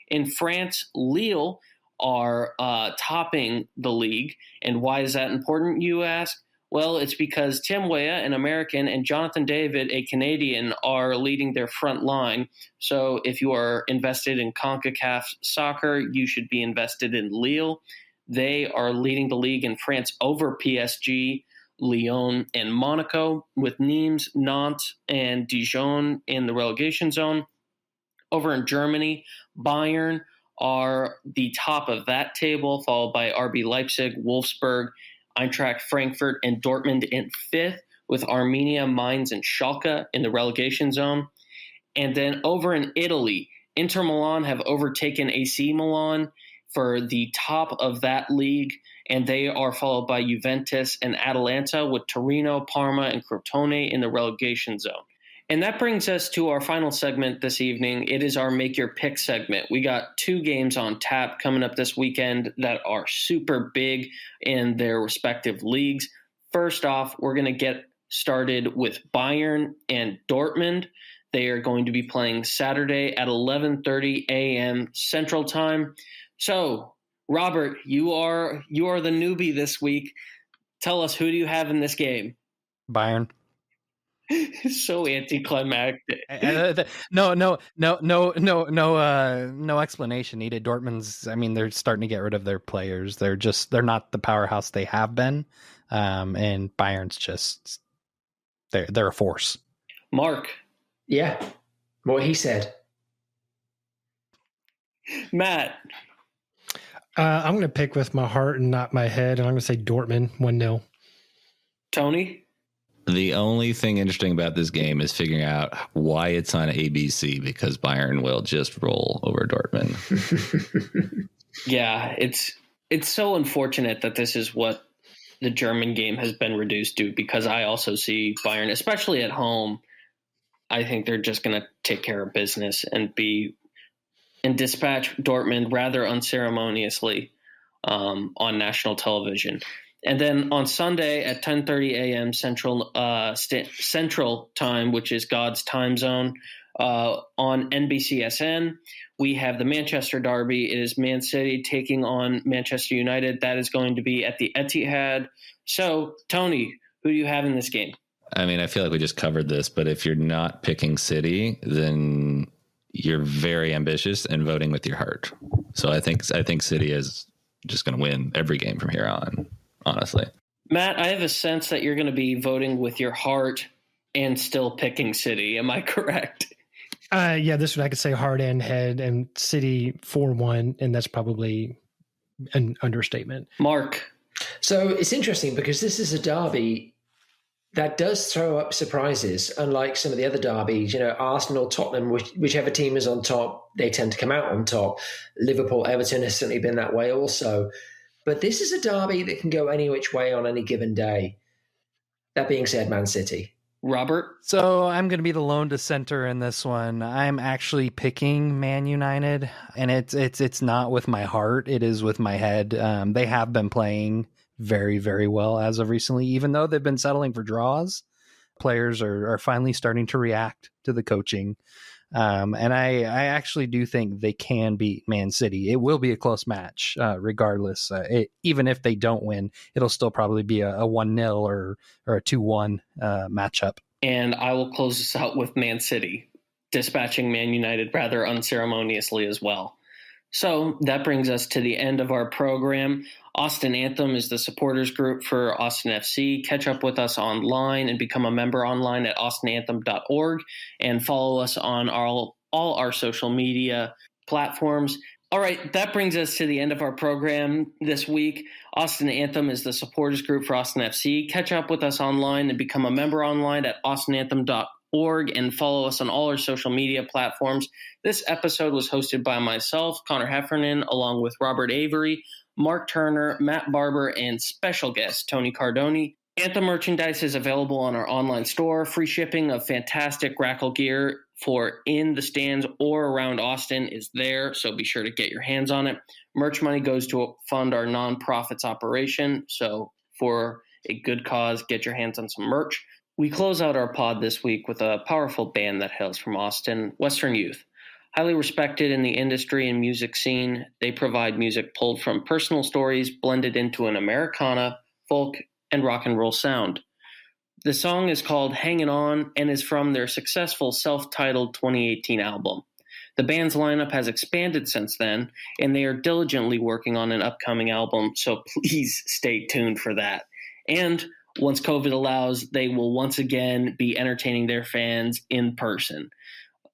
In France, Lille are topping the league. And why is that important, you ask? Well, it's because Tim Weah, an American, and Jonathan David, a Canadian, are leading their front line. So if you are invested in CONCACAF soccer, you should be invested in Lille. They are leading the league in France over PSG, Lyon, and Monaco, with Nimes, Nantes, and Dijon in the relegation zone. Over in Germany, Bayern are the top of that table, followed by RB Leipzig, Wolfsburg, Eintracht Frankfurt, and Dortmund in 5th, with Armenia, Mainz, and Schalke in the relegation zone. And then over in Italy, Inter Milan have overtaken AC Milan for the top of that league, and they are followed by Juventus and Atalanta, with Torino, Parma, and Crotone in the relegation zone. And that brings us to our final segment this evening. It is our Make Your Pick segment. We got 2 games on tap coming up this weekend that are super big in their respective leagues. First off, we're going to get started with Bayern and Dortmund. They are going to be playing Saturday at 11:30 a.m. Central Time. So, Robert, you are the newbie this week. Tell us, who do you have in this game? Bayern. So anticlimactic. No explanation needed. Dortmund's, I mean, they're starting to get rid of their players. They're not the powerhouse they have been. And Bayern's just, they're a force. Mark. Yeah, what he said. Matt. I'm going to pick with my heart and not my head, and I'm going to say Dortmund 1-0. Tony? The only thing interesting about this game is figuring out why it's on ABC, because Bayern will just roll over Dortmund. Yeah, it's so unfortunate that this is what the German game has been reduced to, because I also see Bayern, especially at home, I think they're just going to take care of business and dispatch Dortmund rather unceremoniously on national television. And then on Sunday at 10:30 a.m. Central Time, which is God's time zone, on NBCSN, we have the Manchester Derby. It is Man City taking on Manchester United. That is going to be at the Etihad. So, Tony, who do you have in this game? I mean, I feel like we just covered this, but if you're not picking City, then you're very ambitious and voting with your heart. So I think City is just going to win every game from here on, honestly. Matt, I have a sense that you're going to be voting with your heart and still picking City. Am I correct? Yeah, this one I could say heart and head, and City 4-1, and that's probably an understatement. Mark. So it's interesting because this is a derby that does throw up surprises, unlike some of the other derbies. You know, Arsenal, Tottenham, whichever team is on top, they tend to come out on top. Liverpool, Everton has certainly been that way also. But this is a derby that can go any which way on any given day. That being said, Man City. Robert? So I'm going to be the lone dissenter in this one. I'm actually picking Man United, and it's not with my heart. It is with my head. They have been playing very, very well as of recently, even though they've been settling for draws. Players are finally starting to react to the coaching. And I actually do think they can beat Man City. It will be a close match, regardless. Even if they don't win, it'll still probably be a 1-0 or a 2-1 matchup. And I will close this out with Man City, dispatching Man United rather unceremoniously as well. So that brings us to the end of our program. Austin Anthem is the supporters group for Austin FC. Catch up with us online and become a member online at austinanthem.org, and follow us on all our social media platforms. All right, that brings us to the end of our program this week. Austin Anthem is the supporters group for Austin FC. Catch up with us online and become a member online at austinanthem.org, and follow us on all our social media platforms. This episode was hosted by myself, Connor Heffernan, along with Robert Avery, Mark Turner, Matt Barber, and special guest Tony Cardoni. Anthem merchandise is available on our online store. Free shipping of fantastic Grackle gear for in the stands or around Austin is there, so be sure to get your hands on it. Merch money goes to fund our nonprofits operation, so for a good cause, get your hands on some merch. We close out our pod this week with a powerful band that hails from Austin, Western Youth. Highly respected in the industry and music scene, they provide music pulled from personal stories blended into an Americana, folk, and rock and roll sound. The song is called Hangin' On and is from their successful self-titled 2018 album. The band's lineup has expanded since then, and they are diligently working on an upcoming album, so please stay tuned for that. And once COVID allows, they will once again be entertaining their fans in person.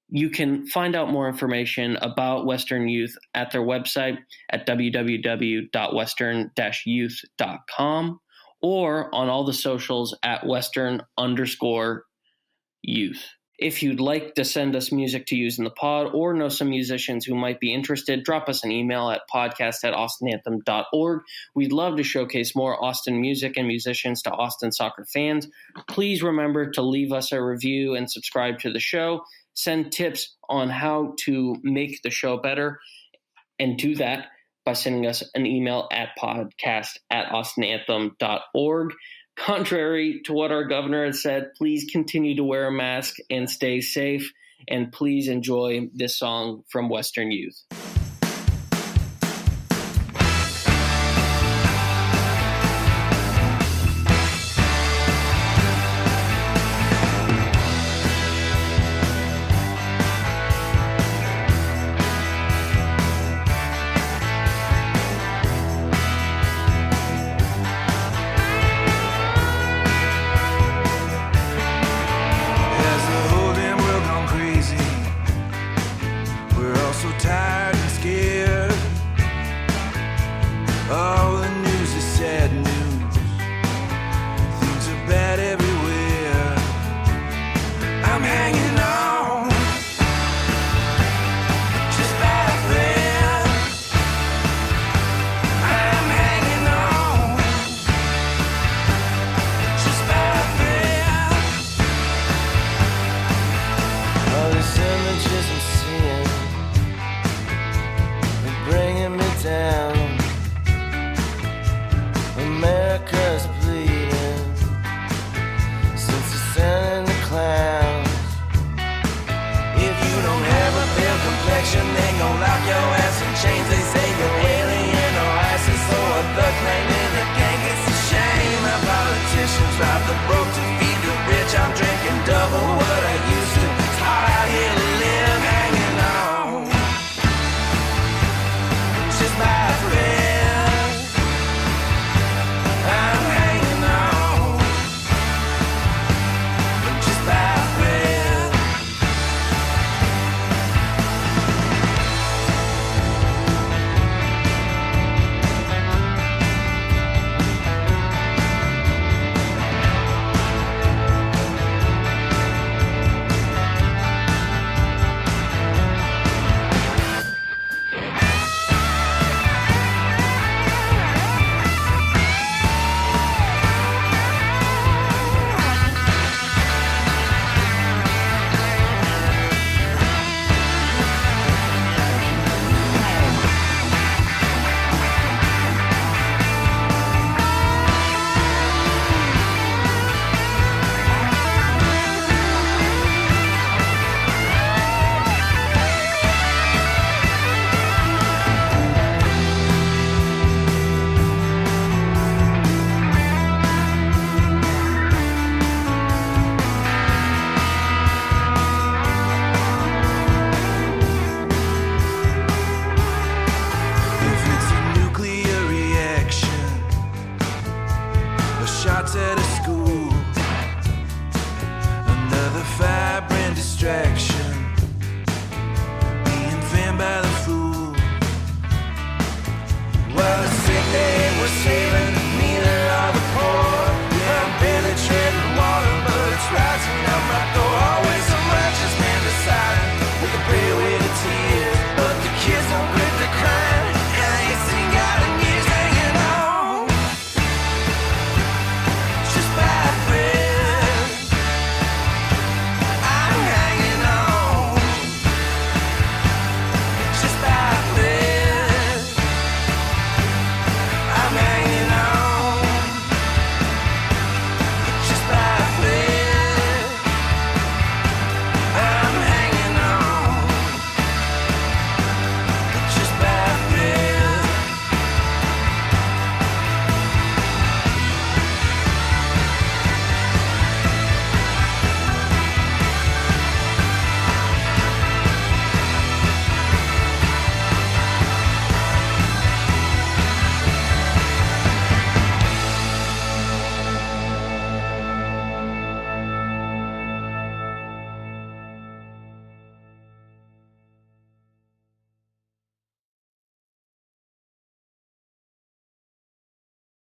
You can find out more information about Western Youth at their website at www.western-youth.com, or on all the socials at Western_youth. If you'd like to send us music to use in the pod or know some musicians who might be interested, drop us an email at podcast@austinanthem.org. We'd love to showcase more Austin music and musicians to Austin soccer fans. Please remember to leave us a review and subscribe to the show. Send tips on how to make the show better, and do that by sending us an email at podcast@austinanthem.org. Contrary to what our governor has said, please continue to wear a mask and stay safe. And please enjoy this song from Western Youth. As the whole damn world gone crazy, we're all so tired and scared.